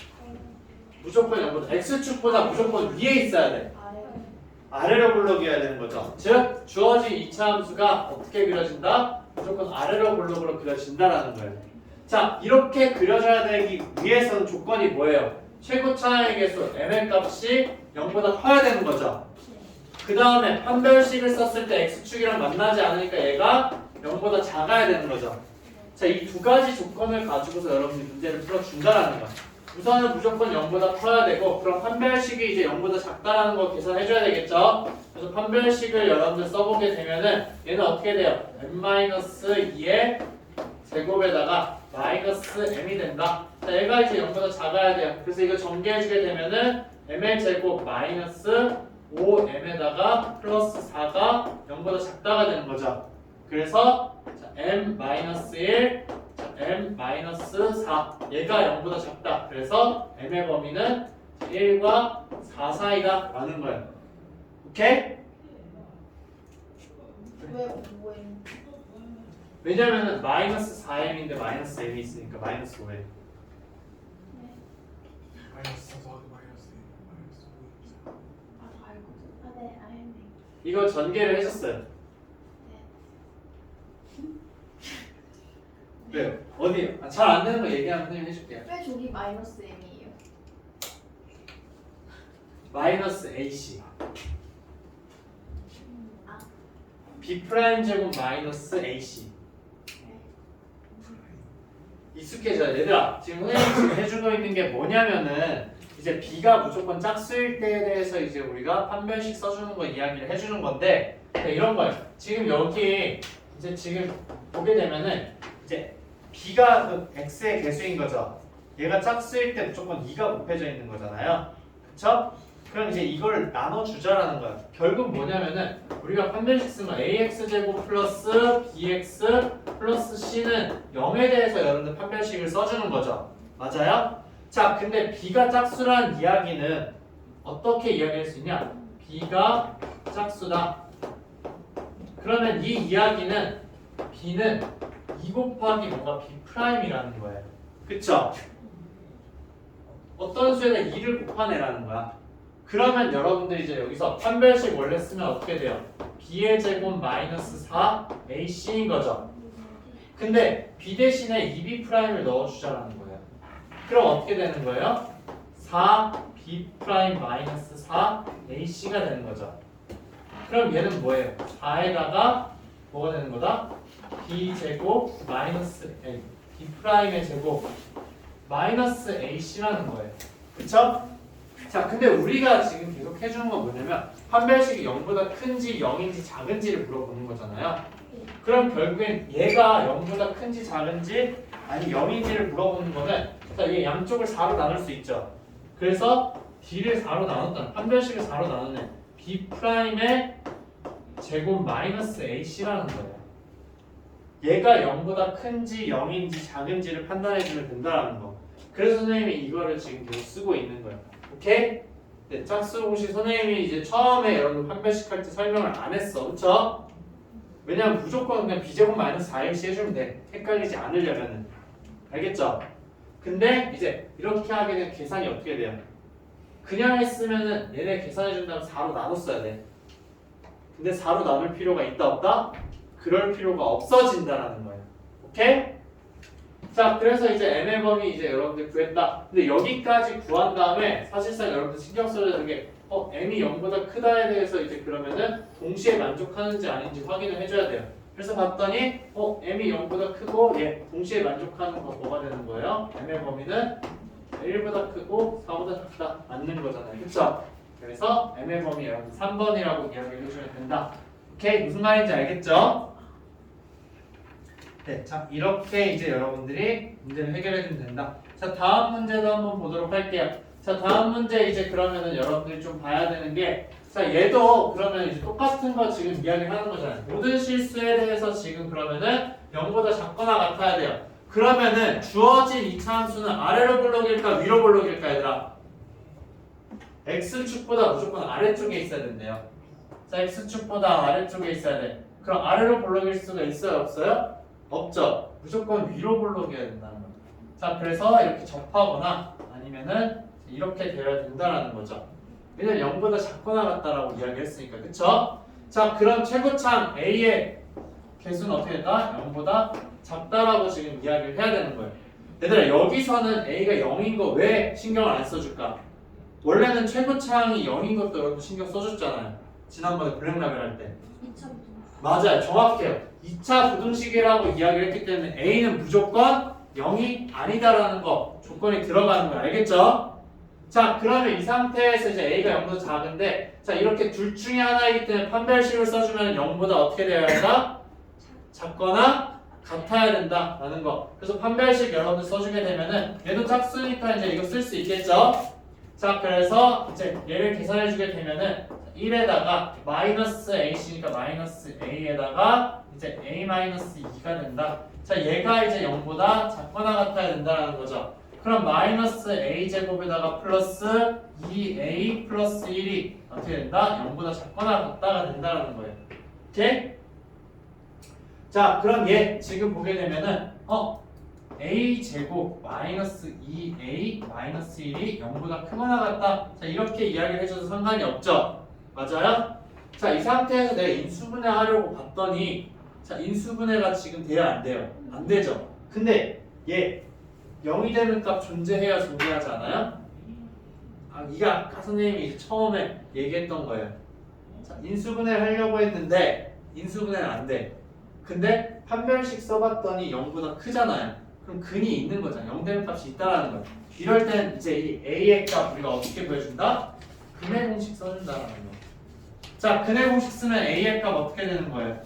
무조건 0보다 x축보다 무조건 위에 있어야 돼. 아래. 아래로 블록이어야 되는 거죠. 즉 주어진 2차 함수가 어떻게 그려진다? 무조건 아래로 블록으로 그려진다라는 거예요. 자, 이렇게 그려져야 되기 위해서는 조건이 뭐예요? 최고차항의 개수 m의 값이 0보다 커야 되는 거죠. 그 다음에 판별식을 썼을 때 x축이랑 만나지 않으니까 얘가 0보다 작아야 되는 거죠. 자, 이 두 가지 조건을 가지고서 여러분이 문제를 풀어준다라는 거. 우선은 무조건 0보다 커야 되고, 그럼 판별식이 이제 0보다 작다라는 거 계산해줘야 되겠죠. 그래서 판별식을 여러분들 써보게 되면은 얘는 어떻게 돼요? n-2의 제곱에다가 마이너스 m이 된다. 자, 얘가 이제 0보다 작아야 돼요. 그래서 이거 전개해주게 되면은 m의 제곱 마이너스 5m에다가 플러스 4가 0보다 작다가 되는 거죠. 그래서 자, m-1, 자, m-4 얘가 0보다 작다. 그래서 m의 범위는 1과 4 사이다 라는 거예요. 오케이? 왜 5m? 왜냐면은 마이너스 4m인데 마이너스 m이 있으니까 마이너스 5m. 마이너스 4 마이너스 1 마이너스 5 아, 다 알거든. 아, 네, 알네. 이거 전개를 해줬어요. 왜요? 어디? 잘 안 되는 거 얘기하면 선생님 해줄게요. 왜 저기 마이너스 m이에요? 마이너스 ac 아, b 프라임 제곱 마이너스 ac 네. 익숙해져요. 얘들아, 지금 선생님이 지금 해주고 있는 게 뭐냐면은 이제 b가 무조건 짝수일 때에 대해서 이제 우리가 판별식 써주는 거 이야기를 해주는 건데 이런 거예요. 지금 여기 이제 지금 보게 되면은 이제 b가 그 x의 개수인 거죠. 얘가 짝수일 때 무조건 2가 곱해져 있는 거잖아요. 그쵸? 그럼 이제 이걸 나눠주자라는 거야. 결국 뭐냐면은 우리가 판별식 쓰면 ax제곱 플러스 bx 플러스 c는 0에 대해서 여러분들 판별식을 써주는 거죠. 맞아요? 자, 근데 b가 짝수란 이야기는 어떻게 이야기할 수 있냐? b가 짝수다. 그러면 이 이야기는 b는 2 곱하기 뭔가 b 프라임이라는 거예요. 그쵸? 어떤 수에다 2를 곱하네라는 거야. 그러면 여러분들 이제 여기서 판별식 원래 쓰면 어떻게 돼요? b의 제곱 마이너스 4 ac인 거죠. 근데 b 대신에 2b 프라임을 넣어주자라는 거예요. 그럼 어떻게 되는 거예요? 4b 프라임 마이너스 4 ac가 되는 거죠. 그럼 얘는 뭐예요? 4에다가 뭐가 되는 거다? b 제곱 마이너스 a b 프라임의 제곱 마이너스 ac라는 거예요. 그쵸? 자, 근데 우리가 지금 계속 해주는 건 뭐냐면 판별식이 0보다 큰지 0인지 작은지를 물어보는 거잖아요. 그럼 결국엔 얘가 0보다 큰지 작은지 아니 0인지를 물어보는 거는 자, 얘 양쪽을 4로 나눌 수 있죠. 그래서 b를 4로 나눴다. 판별식을 4로 나누네. b 프라임의 제곱 마이너스 ac라는 거예요. 얘가 0보다 큰지 0인지 작은지를 판단해주면 된다는 거. 그래서 선생님이 이거를 지금 계속 쓰고 있는 거예요. 오케이? 네, 짝수 공식 선생님이 이제 처음에 여러분 판별식 할 때 설명을 안 했어. 그쵸? 왜냐면 무조건 그냥 b제곱 마이너스 4ac 해주면 돼. 헷갈리지 않으려면은. 알겠죠? 근데 이제 이렇게 하게 되면 계산이 어떻게 돼요? 그냥 했으면은 얘네 계산해준다면 4로 나눴어야 돼. 근데 4로 나눌 필요가 있다 없다? 그럴 필요가 없어진다라는 거예요. 오케이? 자, 그래서 이제 m의 범위 이제 여러분들 구했다. 근데 여기까지 구한 다음에 사실상 여러분들 신경 써야 되는 게 m이 0보다 크다에 대해서 이제 그러면은 동시에 만족하는지 아닌지 확인을 해줘야 돼요. 그래서 봤더니 m이 0보다 크고 동시에 만족하는 거 뭐가 되는 거예요? m의 범위는 1보다 크고 4보다 작다 맞는 거잖아요. 그쵸? 그래서 m의 범위 여러분 3번이라고 이야기를 해주면 된다. 오케이? 무슨 말인지 알겠죠? 네, 자 이렇게 이제 여러분들이 문제를 해결해 주면 된다. 자 다음 문제도 한번 보도록 할게요. 자 다음 문제 이제 그러면은 여러분들이 좀 봐야 되는 게, 자 얘도 그러면 이제 똑같은 거 지금 이야기하는 거잖아요. 모든 실수에 대해서 지금 그러면은 0보다 작거나 같아야 돼요. 그러면은 주어진 이차함수는 아래로 볼록일까 위로 볼록일까 얘들아? x축보다 무조건 아래쪽에 있어야 된대요. 자 x축보다 아래쪽에 있어야 돼. 그럼 아래로 볼록일 수가 있어요 없어요? 없죠. 무조건 위로 볼록이어야 된다는 거죠. 자 그래서 이렇게 접하거나 아니면은 이렇게 되어야 된다라는 거죠. 왜냐면 0보다 작거나 같다라고 이야기했으니까. 그쵸? 자 그럼 최고창 A의 개수는 어떻게 된다? 0보다 작다라고 지금 이야기를 해야 되는 거예요. 얘들아 여기서는 A가 0인 거 왜 신경을 안 써줄까? 원래는 최고창이 0인 것도 여러분 신경 써줬잖아요. 지난번에 블랙라벨 할 때. 2차 부분. 맞아요. 정확해요. 2차 부등식이라고 이야기를 했기 때문에 A는 무조건 0이 아니다라는 거 조건이 들어가는 거 알겠죠? 자 그러면 이 상태에서 이제 A가 0보다 작은데, 자 이렇게 둘 중에 하나이기 때문에 판별식을 써주면 0보다 어떻게 되어야 한다? 작거나 같아야 된다라는 거. 그래서 판별식 여러분들 써주게 되면은 얘도 짝수니까 이제 이거 쓸 수 있겠죠? 자 그래서 이제 얘를 계산해 주게 되면은 1에다가 마이너스 ac니까 마이너스 a에다가 이제 a 마이너스 2가 된다. 자 얘가 이제 0보다 작거나 같아야 된다는 거죠. 그럼 마이너스 a 제곱에다가 플러스 2a 플러스 1이 어떻게 된다? 0보다 작거나 같다가 된다는 거예요. 오케이? 자 그럼 얘 지금 보게 되면은 a 제곱 마이너스 2a 마이너스 1이 0보다 크거나 같다. 자 이렇게 이야기를 해줘도 상관이 없죠. 맞아요? 자 이 상태에서 내가 인수분해 하려고 봤더니, 자 인수분해가 지금 돼야 안 돼요? 안 되죠. 근데 얘 0이 되는 값 존재해야 존재하지 않아요? 이게 아까 선생님이 이제 처음에 얘기했던 거예요. 자 인수분해를 하려고 했는데 인수분해는 안 돼. 근데 판별식 써봤더니 0보다 크잖아요. 그럼 근이 있는 거잖아. 0 되는 값이 있다라는 거예요. 이럴 땐 이제 이 a의 값 우리가 어떻게 구해준다? 근의 공식 써준다라는 거. 자, 근의 공식 쓰면 a의 값 어떻게 되는 거예요?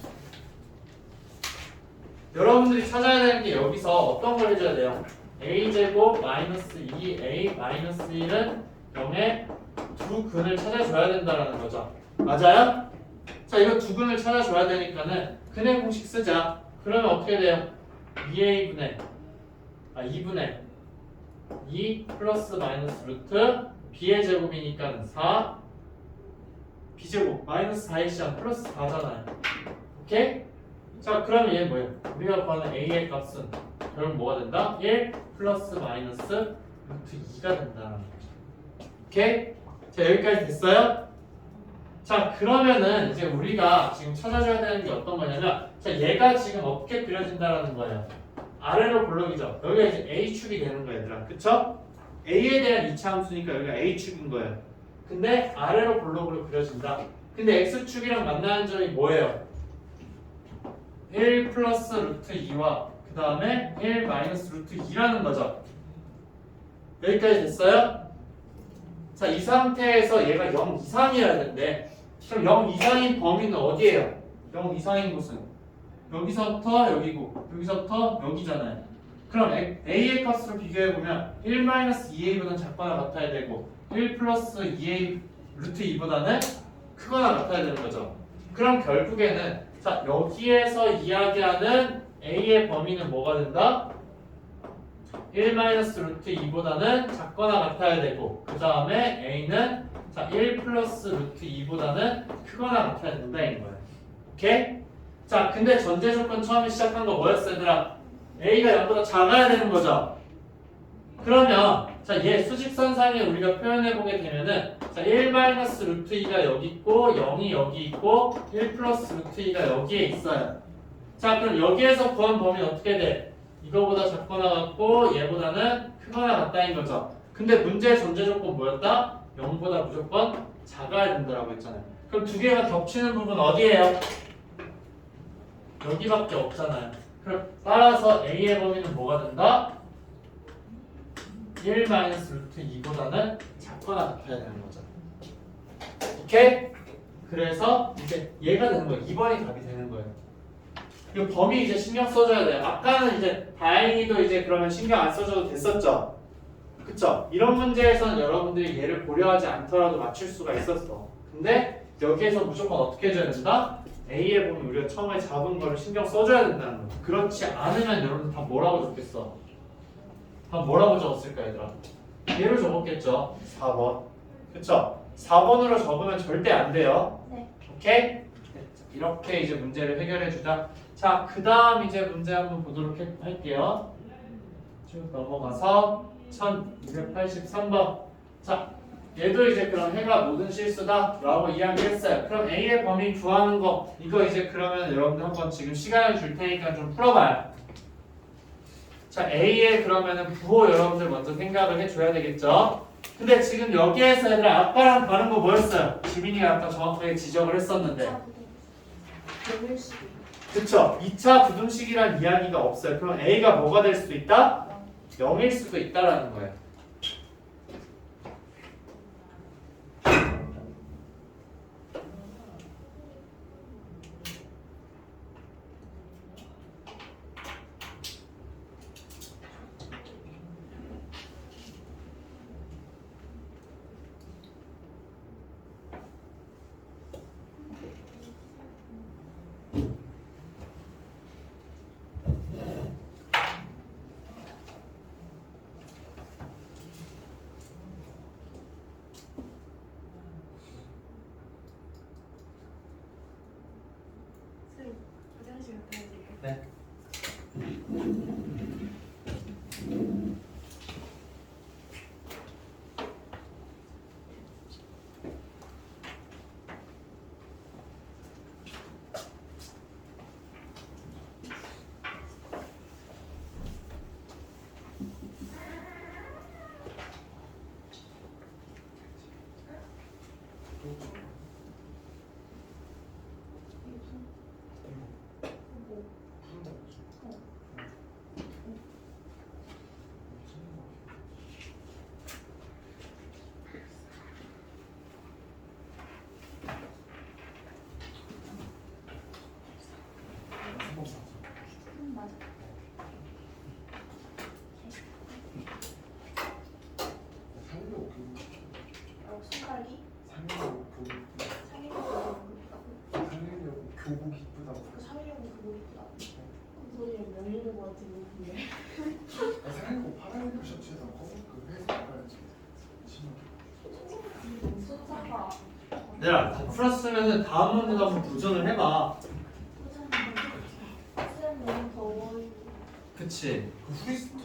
여러분들이 찾아야 되는 게 여기서 어떤 걸 해줘야 돼요? a제곱 마이너스 2a 마이너스 1은 0의 두 근을 찾아줘야 된다라는 거죠. 맞아요? 자, 이거 두 근을 찾아줘야 되니까는 근의 공식 쓰자. 그러면 어떻게 돼요? 2분의 2 플러스 마이너스 루트 b의 제곱이니까 4 b제곱 마이너스 4의 시간 플러스 4잖아요. 오케이? 자 그러면 얘 뭐예요? 우리가 구하는 a의 값은 결국 뭐가 된다? 1 플러스 마이너스 루트 2가 된다는 거죠. 오케이? 자 여기까지 됐어요? 자 그러면은 이제 우리가 지금 찾아줘야 되는 게 어떤 거냐면, 자 얘가 지금 어떻게 그려진다라는 거예요. 아래로 볼록이죠. 여기가 이제 A축이 되는 거예요 얘들아. 그쵸? A에 대한 이차 함수니까 여기가 A축인 거예요. 근데 아래로 볼록으로 그려진다. 근데 X축이랑 만나는 점이 뭐예요? 1 플러스 루트 2와 그 다음에 1 마이너스 루트 2라는 거죠. 여기까지 됐어요? 자, 이 상태에서 얘가 0 이상이어야 되는데, 그럼 0 이상인 범위는 어디예요? 0 이상인 곳은 여기서부터 여기고 여기서부터 여기잖아요. 그럼 a의 값으로 비교해보면 1-2a보다는 작거나 같아야 되고 1 플러스 2a 루트 2보다는 크거나 같아야 되는 거죠. 그럼 결국에는 자 여기에서 이야기하는 a의 범위는 뭐가 된다? 1 마이너스 루트 2보다는 작거나 같아야 되고, 그 다음에 a는 자 1 플러스 루트 2보다는 크거나 같아야 된다인 거예요. 오케이? 자 근데 전제 조건 처음에 시작한 거 뭐였어 얘들아? a가 0보다 작아야 되는 거죠. 그러면 자 얘 수직선상에 우리가 표현해보게 되면은 자 1 마이너스 루트 2가 여기 있고 0이 여기 있고 1 플러스 루트 2가 여기에 있어요. 자, 그럼 여기에서 구한 범위는 어떻게 돼? 이거보다 작거나 같고 얘보다는 크거나 같다인 거죠. 근데 문제의 전제 조건 뭐였다? 0보다 무조건 작아야 된다라고 했잖아요. 그럼 두 개가 겹치는 부분 어디예요? 여기밖에 없잖아요. 그럼 따라서 A의 범위는 뭐가 된다? 1 루트 2보다는 작거나 같아야 되는 거죠. 오케이? 그래서 이제 얘가 되는 거예요. 2번이 답이 되는 거예요. 이 범위 이제 신경 써줘야 돼요. 아까는 이제 다행히도 이제 그러면 신경 안 써줘도 됐었죠. 그쵸? 이런 문제에서는 여러분들이 얘를 고려하지 않더라도 맞출 수가 있었어. 근데 여기에서 무조건 어떻게 해줘야 된다? A에 보면 우리가 처음에 잡은 거를 신경 써줘야 된다는 거야. 그렇지 않으면 여러분들 다 뭐라고 적겠어? 다 뭐라고 적었을까 얘들아? 얘로 적었겠죠? 4번. 그쵸? 4번으로 적으면 절대 안 돼요. 네. 오케이? 이렇게 이제 문제를 해결해 주자. 자, 그 다음 이제 문제 한번 보도록 할게요. 쭉 넘어가서 1283번. 자, 얘도 이제 그럼 해가 모든 실수다 라고 이야기했어요. 그럼 A의 범위 구하는 거 이거 이제 그러면 여러분들 한번 지금 시간을 줄 테니까 좀 풀어봐요. 자, A의 그러면은 부호 여러분들 먼저 생각을 해줘야 되겠죠. 근데 지금 여기에서 얘들아 아빠랑 다른 거 뭐였어요? 지민이가 아까 정확하게 지적을 했었는데 영일 수도 있고. 그쵸? 2차 부등식이란 이야기가 없어요. 그럼 A가 뭐가 될 수도 있다? 0일 수도 있다라는 거예요. 화장실 갔다 와야 돼요. 네. 맞아. 손가락이 교복 이쁘다고. 상의력은 그거 있다. 소리를 열리는 것 같은 느낌이야. 상의고 파란 입고 셔츠에다 그 회색 깔아야지. 순서가 얘들아 다 풀었으면 다음 문제도 한번 도전을 해봐. 쌤 너무 더워요. 그치? 그 후리스터?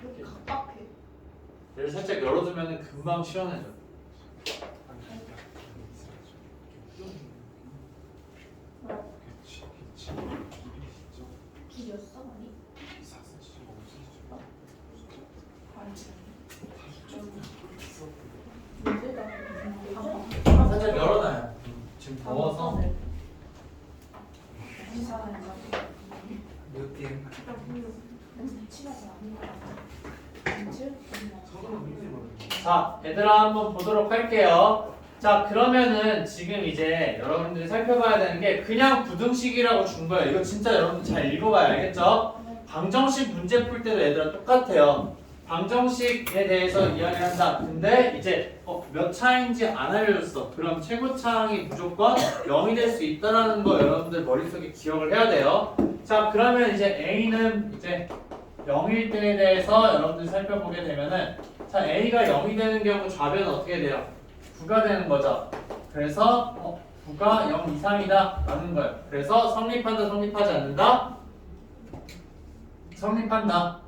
이렇게 각박해. 얘를 살짝 열어두면 금방 시원해져. 길이었어 많이? 문제가 살짝 열어놔요. 지금 더워서. 몇 개? 친하지 않은 자, 얘들아 한번 보도록 할게요. 자, 그러면은 지금 이제 여러분들이 살펴봐야 되는 게 그냥 부등식이라고 준 거예요. 이거 진짜 여러분들 잘 읽어봐야 알겠죠? 방정식 문제 풀 때도 얘들아 똑같아요. 방정식에 대해서 이야기한다. 근데 이제 몇 차인지 안 알려줬어. 그럼 최고차항이 무조건 0이 될 수 있다라는 거 여러분들 머릿속에 기억을 해야 돼요. 자, 그러면 이제 A는 이제 0일 때에 대해서 여러분들이 살펴보게 되면은 자, A가 0이 되는 경우 좌변은 어떻게 돼요? 9가 되는 거죠. 그래서 9가 0 이상이다 라는 거예요. 그래서 성립한다, 성립하지 않는다? 성립한다.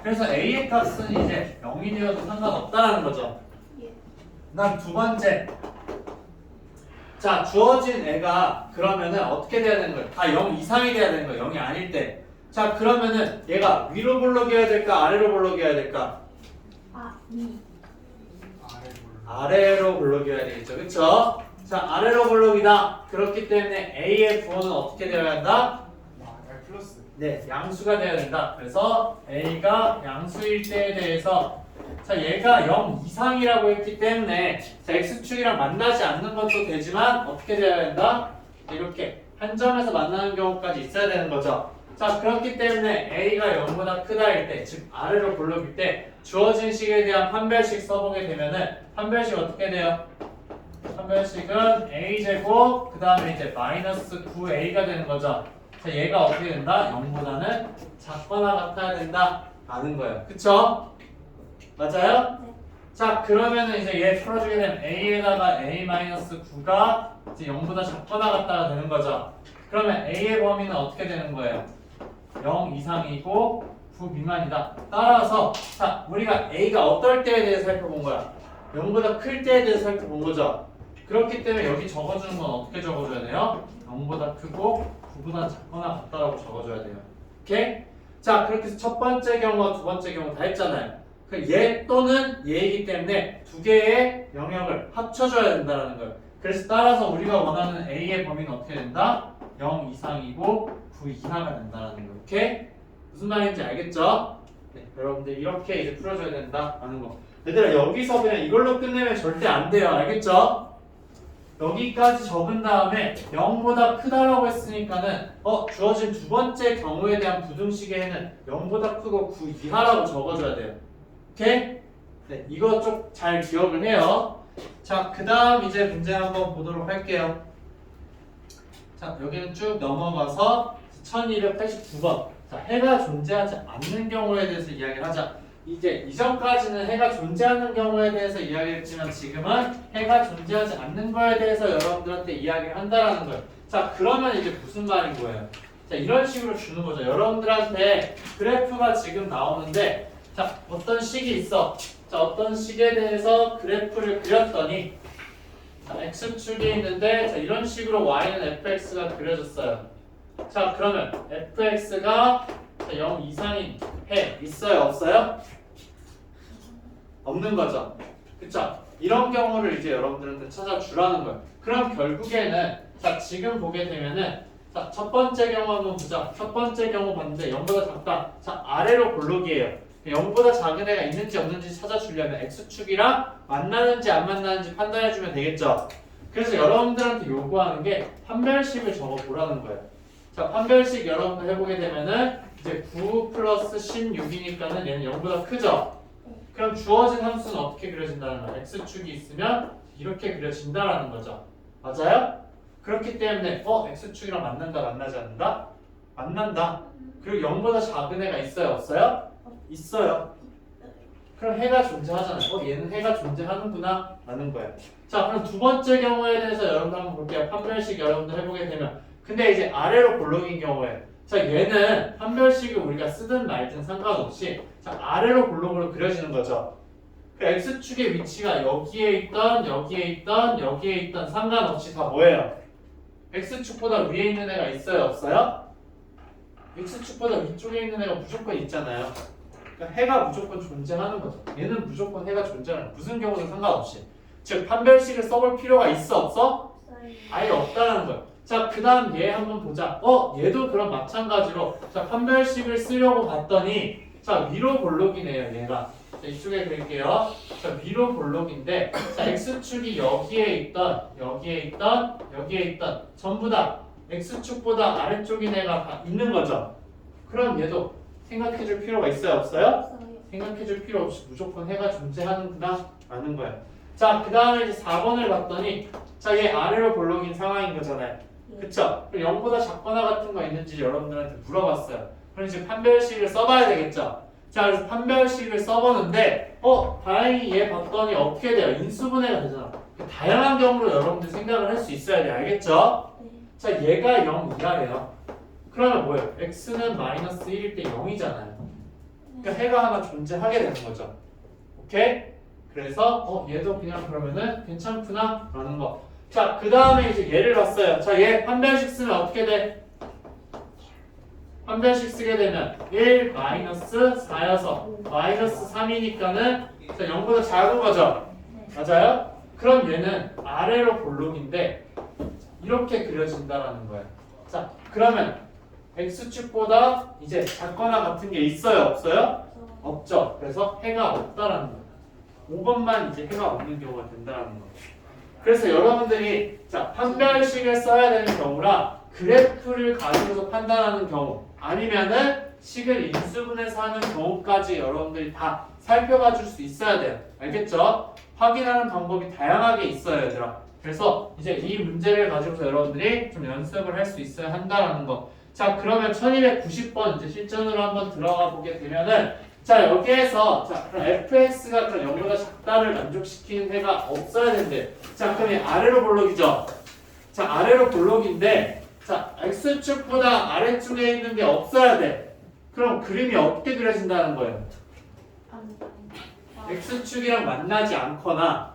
그래서 A의 값은 이제 0이 되어도 상관없다라는 거죠. 예. 난 두 번째 자, 주어진 애가 그러면은 어떻게 돼야 되는 거예요? 다 0 이상이 돼야 되는 거예요. 0이 아닐 때. 자, 그러면은 얘가 위로 볼록이어야 될까? 아래로 볼록이어야 될까? 아, 2. 아래로 볼록이어야 되겠죠. 그쵸? 자, 아래로 볼록이다. 그렇기 때문에 A의 부호는 어떻게 되어야 한다? R 플러스. 네, 양수가 되어야 된다. 그래서 A가 양수일 때에 대해서 자, 얘가 0 이상이라고 했기 때문에 자, X축이랑 만나지 않는 것도 되지만 어떻게 되어야 된다? 이렇게 한 점에서 만나는 경우까지 있어야 되는 거죠. 자, 그렇기 때문에 A가 0보다 크다일 때, 즉 아래로 볼록일 때 주어진 식에 대한 판별식 써보게 되면은 판별식 어떻게 돼요? 판별식은 A제곱 그 다음에 이제 마이너스 9A가 되는 거죠. 자, 얘가 어떻게 된다? 0보다는 작거나 같아야 된다 라는 거예요. 그쵸? 맞아요? 네. 자, 그러면은 이제 얘 풀어주게 되면 A에다가 A-9가 이제 0보다 작거나 같다가 되는 거죠. 그러면 A의 범위는 어떻게 되는 거예요? 0 이상이고 9 미만이다. 따라서 자, 우리가 A가 어떨 때에 대해서 살펴본 거야? 0보다 클 때에 대해서 살펴본 거죠. 그렇기 때문에 여기 적어주는 건 어떻게 적어줘야 돼요? 0보다 크고 9보다 작거나 같다라고 적어줘야 돼요. 오케이? 자, 그렇게 해서 첫 번째 경우와 두 번째 경우 다 했잖아요. 얘 또는 얘이기 때문에 두 개의 영역을 합쳐줘야 된다는 거예요. 그래서 따라서 우리가 원하는 A의 범위는 어떻게 된다? 0 이상이고 9 이하가 된다는 거예요. 오케이? 무슨 말인지 알겠죠? 네, 여러분들 이렇게 이제 풀어줘야 된다라는 거. 얘들아, 여기서 그냥 이걸로 끝내면 절대 안 돼요. 알겠죠? 여기까지 적은 다음에 0보다 크다라고 했으니까는 주어진 두 번째 경우에 대한 부등식에는 0보다 크고 9 이하라고 적어줘야 돼요. 오케이? 네, 이거 좀 잘 기억을 해요. 자, 그 다음 이제 문제 한번 보도록 할게요. 자, 여기는 쭉 넘어가서 1289번. 자, 해가 존재하지 않는 경우에 대해서 이야기를 하자. 이제 이전까지는 해가 존재하는 경우에 대해서 이야기를 했지만 지금은 해가 존재하지 않는 거에 대해서 여러분들한테 이야기를 한다라는 거예요. 자, 그러면 이제 무슨 말인 거예요? 자, 이런 식으로 주는 거죠. 여러분들한테 그래프가 지금 나오는데 자, 어떤 식이 있어. 자, 어떤 식에 대해서 그래프를 그렸더니 자, x축이 있는데 자, 이런 식으로 y는 fx가 그려졌어요. 자, 그러면 fx가 0 이상인 해 있어요? 없어요? 없는 거죠. 그쵸? 이런 경우를 이제 여러분들한테 찾아주라는 거예요. 그럼 결국에는 자, 지금 보게 되면은 자, 첫 번째 경우 한번 보자. 첫 번째 경우 봤는데 0보다 작다. 자, 아래로 볼록이에요. 0보다 작은 애가 있는지 없는지 찾아주려면 x축이랑 만나는지 안 만나는지 판단해주면 되겠죠. 그래서 여러분들한테 요구하는 게 판별식을 적어보라는 거예요. 자, 판별식 여러분들 해보게 되면은 이제 9 플러스 16이니까는 얘는 0보다 크죠? 그럼 주어진 함수는 어떻게 그려진다는 거예요? x축이 있으면 이렇게 그려진다라는 거죠. 맞아요? 그렇기 때문에 x축이랑 만난다 만나지 않는다? 만난다. 그리고 0보다 작은 애가 있어요? 없어요? 있어요. 그럼 해가 존재하잖아요. 얘는 해가 존재하는구나 라는 거예요. 자, 그럼 두 번째 경우에 대해서 여러분들 한번 볼게요. 판별식 여러분들 해보게 되면 근데 이제 아래로 볼록인 경우에 자, 얘는 판별식을 우리가 쓰든 말든 상관없이 자, 아래로 볼록으로 그려지는 거죠. 그 x축의 위치가 여기에 있던 여기에 있던 여기에 있던 상관없이 다 뭐예요? x축보다 위에 있는 애가 있어요? 없어요? x축보다 위쪽에 있는 애가 무조건 있잖아요. 그러니까 해가 무조건 존재하는 거죠. 얘는 무조건 해가 존재하는 거예요. 무슨 경우든 상관없이. 즉 판별식을 써볼 필요가 있어? 없어? 아예 없다는 거예요. 자, 그 다음 얘 한번 보자. 얘도 그럼 마찬가지로 자, 판별식을 쓰려고 봤더니 자, 위로 볼록이네요. 얘가. 자, 이쪽에 그릴게요. 자, 위로 볼록인데 자, x축이 여기에 있던 여기에 있던 여기에 있던 전부 다 x축보다 아래쪽인 애가 다 있는 거죠. 그럼 얘도 생각해줄 필요가 있어요? 없어요? 생각해줄 필요 없이 무조건 해가 존재하는구나 라는 거예요. 자, 그 다음에 이제 4번을 봤더니 자, 얘 아래로 볼록인 상황인 거잖아요. 그쵸? 그럼 0보다 작거나 같은 거 있는지 여러분들한테 물어봤어요. 그럼 이제 판별식을 써봐야 되겠죠? 자, 그래서 판별식을 써보는데 다행히 얘 봤더니 어떻게 돼요? 인수분해가 되잖아. 다양한 경우로 여러분들 생각을 할 수 있어야 돼. 알겠죠? 자, 얘가 0 이하래요. 그러면 뭐예요? x는 마이너스 1일 때 0이잖아요. 그러니까 해가 하나 존재하게 되는 거죠. 오케이? 그래서 얘도 그냥 그러면은 괜찮구나 라는 거. 자, 그 다음에 이제 얘를 봤어요. 자, 얘 판별식 쓰면 어떻게 돼? 판별식 쓰게 되면 1 마이너스 4여서 마이너스 3이니까는 자, 0보다 작은 거죠? 맞아요? 그럼 얘는 아래로 볼록인데 이렇게 그려진다라는 거예요. 자, 그러면 x축보다 이제 작거나 같은 게 있어요? 없어요? 없죠. 그래서 해가 없다라는 거예요. 5번만 이제 해가 없는 경우가 된다라는 거예요. 그래서 여러분들이 자, 판별식을 써야 되는 경우랑 그래프를 가지고서 판단하는 경우 아니면은 식을 인수분해서 하는 경우까지 여러분들이 다 살펴봐 줄 수 있어야 돼요. 알겠죠? 확인하는 방법이 다양하게 있어요, 얘들아. 그래서 이제 이 문제를 가지고서 여러분들이 좀 연습을 할 수 있어야 한다라는 거. 자, 그러면 1290번 이제 실전으로 한번 들어가 보게 되면은 자, 여기에서 자, 그럼 fx가 그럼 0보다 작다를 만족시키는 해가 없어야 된대. 자, 그럼 이 아래로 볼록이죠? 자, 아래로 볼록인데 자, x축보다 아래쪽에 있는 게 없어야 돼. 그럼 그림이 어떻게 그려진다는 거예요? x축이랑 만나지 않거나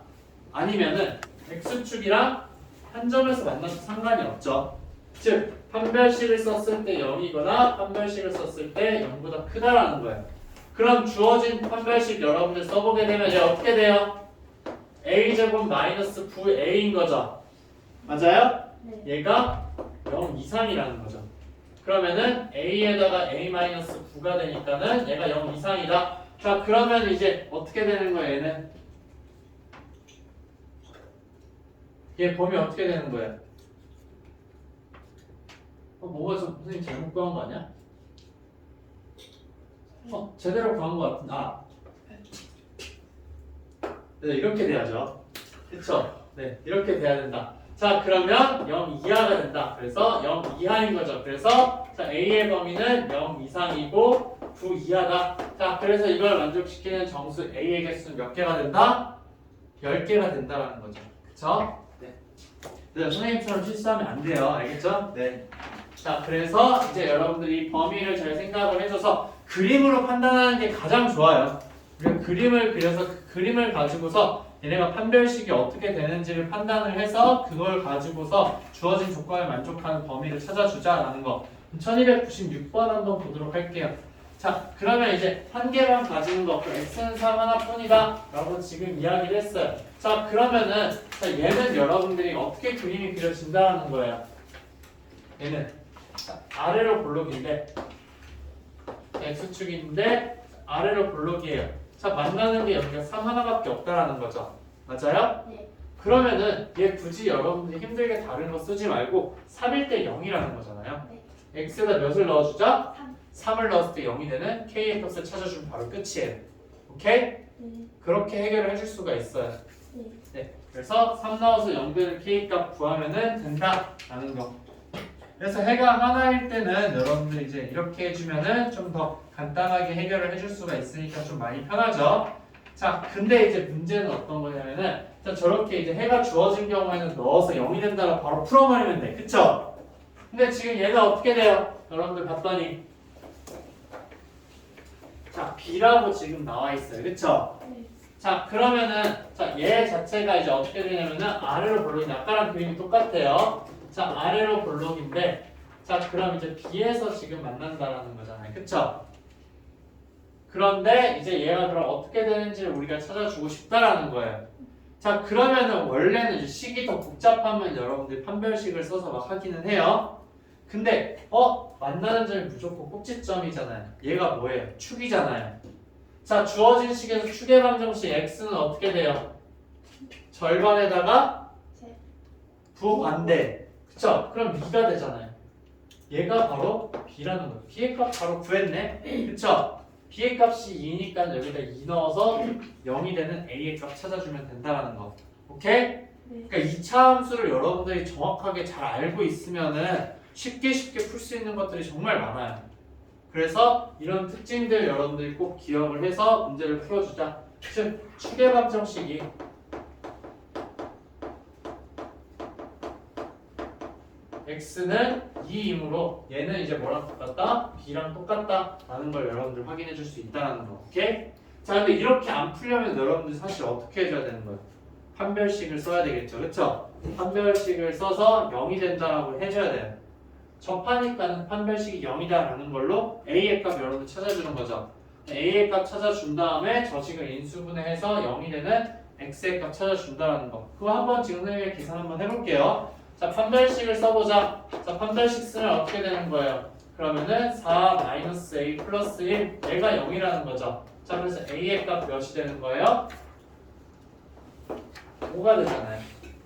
아니면은 x축이랑 한 점에서 만나서 상관이 없죠. 즉 판별식을 썼을 때 0이거나 판별식을 썼을 때 0보다 크다라는 거예요. 그럼 주어진 판별식 여러분들 써보게 되면 얘 어떻게 돼요? a제곱 마이너스 9a인 거죠. 맞아요? 네. 얘가 0 이상이라는 거죠. 그러면은 a에다가 a 마이너스 9가 되니까는 얘가 0 이상이다. 자, 그러면 이제 어떻게 되는 거예요, 얘는? 얘 범위 어떻게 되는 거예요? 뭐가 좀 선생님 잘못 구한 거 아니야? 제대로 구한 거 같은데. 네, 이렇게 돼야죠. 그쵸? 네, 이렇게 돼야 된다. 자, 그러면 0 이하가 된다. 그래서 0 이하인 거죠. 그래서 자, a의 범위는 0 이상이고 9 이하다. 자, 그래서 이걸 만족시키는 정수 a의 개수는 몇 개가 된다? 10개가 된다라는 거죠. 그쵸? 네. 네, 선생님처럼 실수하면 안 돼요. 알겠죠? 네. 자, 그래서 이제 여러분들이 범위를 잘 생각을 해줘서 그림으로 판단하는 게 가장 좋아요. 우리가 그림을 그려서 그 그림을 가지고서 얘네가 판별식이 어떻게 되는지를 판단을 해서 그걸 가지고서 주어진 조건을 만족하는 범위를 찾아주자라는 거. 1296번 한번 보도록 할게요. 자, 그러면 이제 한계만 가지는 거, 그 x는 3 하나뿐이다 라고 지금 이야기를 했어요. 자, 그러면은 자, 얘는 여러분들이 어떻게 그림이 그려진다는 거예요. 얘는 자, 아래로 볼록인데 x축인데 아래로 볼록이에요. 자, 만나는 게 여기가 3 하나밖에 없다라는 거죠. 맞아요? 네. 그러면은 얘 굳이 여러분들이 힘들게 다른 거 쓰지 말고 3일 때 0이라는 거잖아요. 네. x에다 몇을 넣어주자? 3. 3을 넣었을 때 0이 되는 k의 값을 찾아주면 바로 끝이에요. 오케이? 네. 그렇게 해결을 해줄 수가 있어요. 네. 네. 그래서 3 넣어서 0 되는 k 값 구하면은 된다라는 거. 그래서 해가 하나일 때는 여러분들 이제 이렇게 해주면은 좀 더 간단하게 해결을 해줄 수가 있으니까 좀 많이 편하죠. 자, 근데 이제 문제는 어떤 거냐면은 자, 저렇게 이제 해가 주어진 경우에는 넣어서 0이 된다고 바로 풀어버리면 돼. 그쵸? 근데 지금 얘가 어떻게 돼요? 여러분들 봤더니 자, B라고 지금 나와 있어요. 그쵸? 네. 자, 그러면은 자, 얘 자체가 이제 어떻게 되냐면은 아래로 볼록이 아까랑 그림이 똑같아요. 자, 아래로 볼록인데 자, 그럼 이제 B에서 지금 만난다라는 거잖아요. 그쵸? 그런데 이제 얘가 그럼 어떻게 되는지를 우리가 찾아주고 싶다라는 거예요. 자, 그러면은 원래는 이제 식이 더 복잡하면 여러분들이 판별식을 써서 막 하기는 해요. 근데 만나는 점이 무조건 꼭지점이잖아요. 얘가 뭐예요? 축이잖아요. 자, 주어진 식에서 축의 방정식 x는 어떻게 돼요? 절반에다가 부반대. 그쵸? 그럼 b가 되잖아요. 얘가 바로 b라는 거예요. b의 값 바로 구했네. 그쵸? b의 값이 2니까 여기다 2 넣어서 0이 되는 a의 값 찾아주면 된다라는 거. 오케이? 네. 그러니까 2차 함수를 여러분들이 정확하게 잘 알고 있으면은 쉽게 풀 수 있는 것들이 정말 많아요. 그래서 이런 특징들 여러분들이 꼭 기억을 해서 문제를 풀어주자. 즉, 축의 방정식이 x는 2이므로 얘는 이제 뭐랑 똑같다? b랑 똑같다 라는 걸 여러분들 확인해 줄 수 있다는 거. 오케이? 자, 근데 이렇게 안 풀려면 여러분들 사실 어떻게 해줘야 되는 거예요? 판별식을 써야 되겠죠. 그쵸? 판별식을 써서 0이 된다라고 해줘야 돼요. 접하니까는 판별식이 0이다라는 걸로 A의 값 여러분들 찾아주는 거죠. A의 값 찾아준 다음에 저 지금 인수분해해서 0이 되는 X의 값 찾아준다라는 거. 그거 한번 지금 선생님이 계산 한번 해볼게요. 자, 판별식을 써보자. 자, 판별식 쓰면 어떻게 되는 거예요? 그러면은 4-A 플러스 1 얘가 0이라는 거죠. 자, 그래서 A의 값 몇이 되는 거예요? 5가 되잖아요.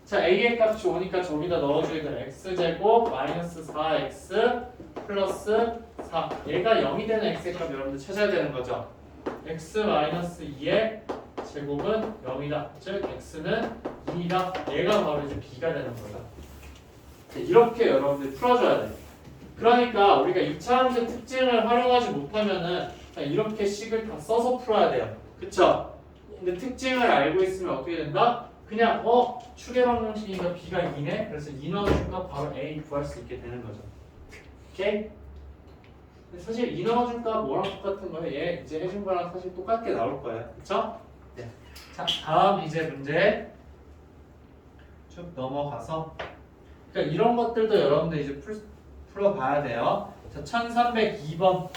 자, A의 값이 5니까 저기다 넣어줘야 돼요. X제곱 마이너스 4X 플러스 4 얘가 0이 되는 X의 값 여러분들 찾아야 되는 거죠. X 마이너스 2의 제곱은 0이다. 즉 X는 2이다. 얘가 바로 이제 B가 되는 거죠. 이렇게 여러분들 풀어줘야 돼요. 그러니까 우리가 2차 함수 특징을 활용하지 못하면은 이렇게 식을 다 써서 풀어야 돼요. 그쵸? 근데 특징을 알고 있으면 어떻게 된다? 그냥 추계 방정식이니까 B가 2네? 그래서 2 넣어주니까 바로 A 구할 수 있게 되는 거죠. 오케이? 근데 사실 2 넣어줄까 뭐랑 똑같은 거예요? 얘 이제 해준 거랑 사실 똑같게 나올 거예요. 그쵸? 네. 자, 다음 이제 문제 쭉 넘어가서 그러니까 이런 것들도 여러분들 이제 풀어봐야 돼요. 자, 1302번.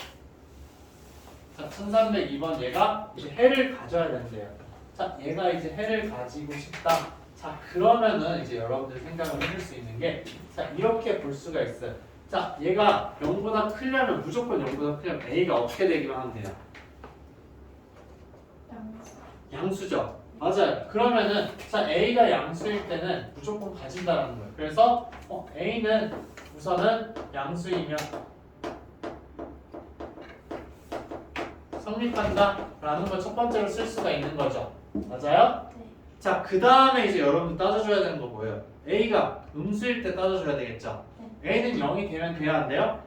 자, 1302번 얘가 이제 해를 가져야 된대요. 자, 얘가 이제 해를 가지고 싶다. 자, 그러면은 이제 여러분들 생각을 해줄 수 있는 게 자, 이렇게 볼 수가 있어요. 자, 얘가 0보다 크려면 무조건 0보다 크려면 A가 어떻게 되기만 하면 돼요? 양수죠. 맞아요. 그러면은 자 A가 양수일 때는 무조건 가진다라는 거예요. 그래서 A는 우선은 양수이면 성립한다라는 걸 첫 번째로 쓸 수가 있는 거죠. 맞아요? 네. 자, 그 다음에 이제 여러분 따져줘야 되는 거 뭐예요? A가 음수일 때 따져줘야 되겠죠. A는 0이 되면 돼야 안 돼요?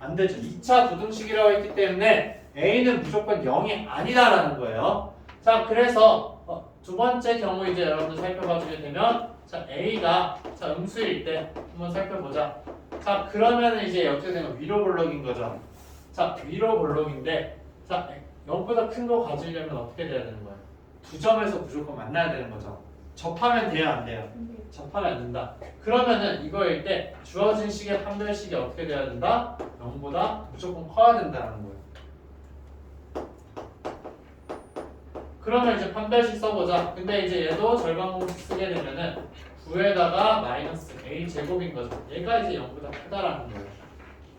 안 되죠. 2차 부등식이라고 했기 때문에 A는 무조건 0이 아니다라는 거예요. 자, 그래서 두 번째 경우 이제 여러분들 살펴봐주게 되면 자, A가 자, 음수일 때 한번 살펴보자. 자, 그러면 이제 어떻게 되면 위로 볼록인 거죠. 자, 위로 볼록인데 자, 0보다 큰 거 가지려면 어떻게 돼야 되는 거예요? 두 점에서 무조건 만나야 되는 거죠. 접하면 돼요, 안 돼요? 접하면 안 된다. 그러면은 이거일 때 주어진 식의 판별식이 어떻게 돼야 된다? 0보다 무조건 커야 된다는 거예요. 그러면 이제 판별식 써보자. 근데 이제 얘도 절반 공식 쓰게 되면은 9에다가 마이너스 A 제곱인 거죠. 얘가 이제 0보다 크다라는 거예요.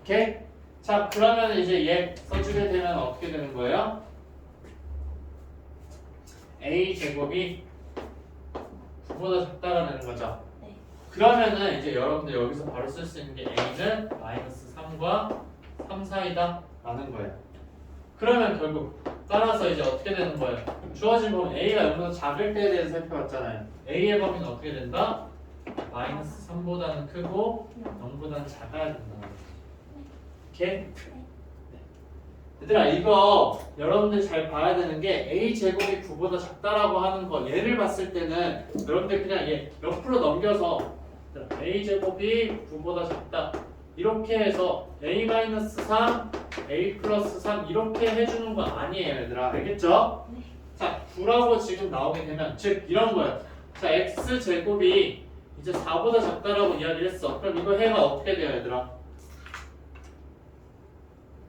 오케이? 자, 그러면 이제 얘 써주게 되면 어떻게 되는 거예요? A 제곱이 9보다 작다가 되는 거죠. 네. 그러면은 이제 여러분들 여기서 바로 쓸 수 있는 게 A는 마이너스 3과 3 사이다 라는 거예요. 그러면 결국 따라서 이제 어떻게 되는 거예요? 주어진 범위 A가 0보다 작을 때에 대해서 살펴봤잖아요. A의 범위는 어떻게 된다? 마이너스 3보다는 크고 0보다는 작아야 된다. 오케이? 네. 얘들아 이거 여러분들 잘 봐야 되는 게 A 제곱이 9보다 작다라고 하는 거 얘를 봤을 때는 여러분들 그냥 얘 옆으로 넘겨서 A 제곱이 9보다 작다 이렇게 해서 A-3, A 플러스 3 이렇게 해주는 거 아니에요 얘들아. 알겠죠? 네. 자 9라고 지금 나오게 되면 즉 이런 거예요. 자 X 제곱이 이제 4보다 작다라고 이야기를 했어. 그럼 이거 해가 어떻게 돼요 얘들아?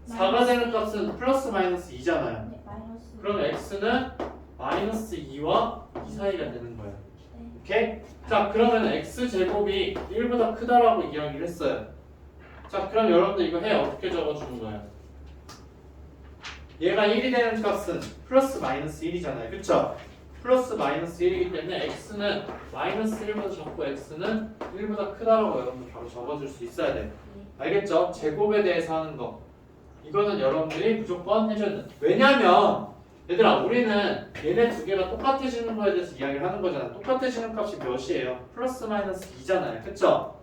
4가 되는 값은 플러스 마이너스 2잖아요. 네, 마이너스. 그럼 x는 마이너스 2와 2 사이가 되는 거예요. 네. 오케이? 자 그러면 x제곱이 1보다 크다라고 이야기를 했어요. 자 그럼 여러분들 이거 해 어떻게 적어주는 거예요? 얘가 1이 되는 값은 플러스 마이너스 1이잖아요. 그쵸? 플러스 마이너스 1이기 때문에 x는 마이너스 1보다 작고 x는 1보다 크다라고 여러분들 바로 적어줄 수 있어야 돼요. 알겠죠? 제곱에 대해서 하는 거 이거는 여러분들이 무조건 해줘야 돼. 왜냐면 얘들아 우리는 얘네 두 개가 똑같아지는 거에 대해서 이야기를 하는 거잖아. 똑같아지는 값이 몇이에요? 플러스 마이너스 2잖아요. 그쵸?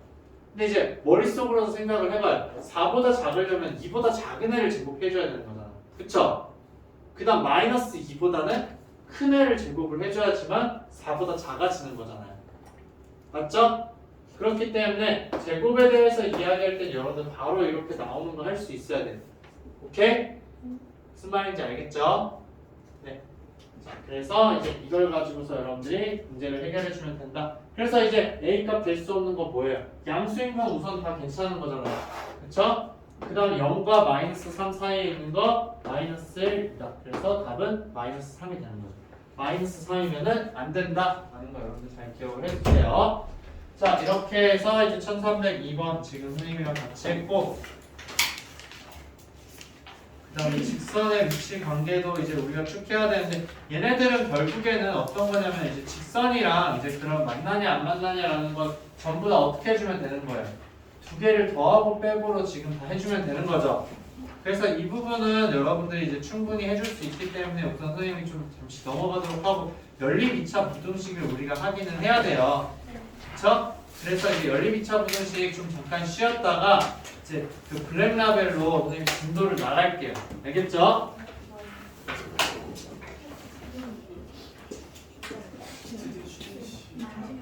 근데 이제 머릿속으로서 생각을 해봐요. 4보다 작으려면 2보다 작은 애를 제곱해줘야 되는 거잖아. 그쵸? 그 다음 마이너스 2보다는 큰 애를 제곱을 해줘야지만 4보다 작아지는 거잖아요. 맞죠? 그렇기 때문에 제곱에 대해서 이야기할 때 여러분들 바로 이렇게 나오는 거 할 수 있어야 돼요. 오케이? 무슨 말인지 알겠죠? 네. 그래서 이제 이걸 가지고서 여러분들이 문제를 해결해 주면 된다. 그래서 이제 A 값 될 수 없는 거 뭐예요? 양수인 건 우선 다 괜찮은 거잖아요. 그쵸? 그 다음 0과 마이너스 3 사이에 있는 거 마이너스 1이다. 그래서 답은 마이너스 3이 되는 거죠. 마이너스 3이면은 안 된다 라는 거 여러분들 잘 기억을 해주세요. 자, 이렇게 해서 이제 1302번 지금 선생님이랑 같이 했고, 그 다음에 직선의 위치 관계도 이제 우리가 쭉 해야 되는데, 얘네들은 결국에는 어떤 거냐면 이제 직선이랑 이제 그런 만나냐 안 만나냐라는 건 전부 다 어떻게 해주면 되는 거예요. 두 개를 더하고 빼고로 지금 다 해주면 되는 거죠. 그래서 이 부분은 여러분들이 이제 충분히 해줄 수 있기 때문에 우선 선생님이 좀 잠시 넘어가도록 하고, 연립 2차 부등식을 우리가 하기는 해야 돼요. 그쵸? 그래서 이제 연립 2차 부등식 좀 잠깐 쉬었다가 이제 그 블랙라벨로 선생님 진도를 나갈게요. 알겠죠?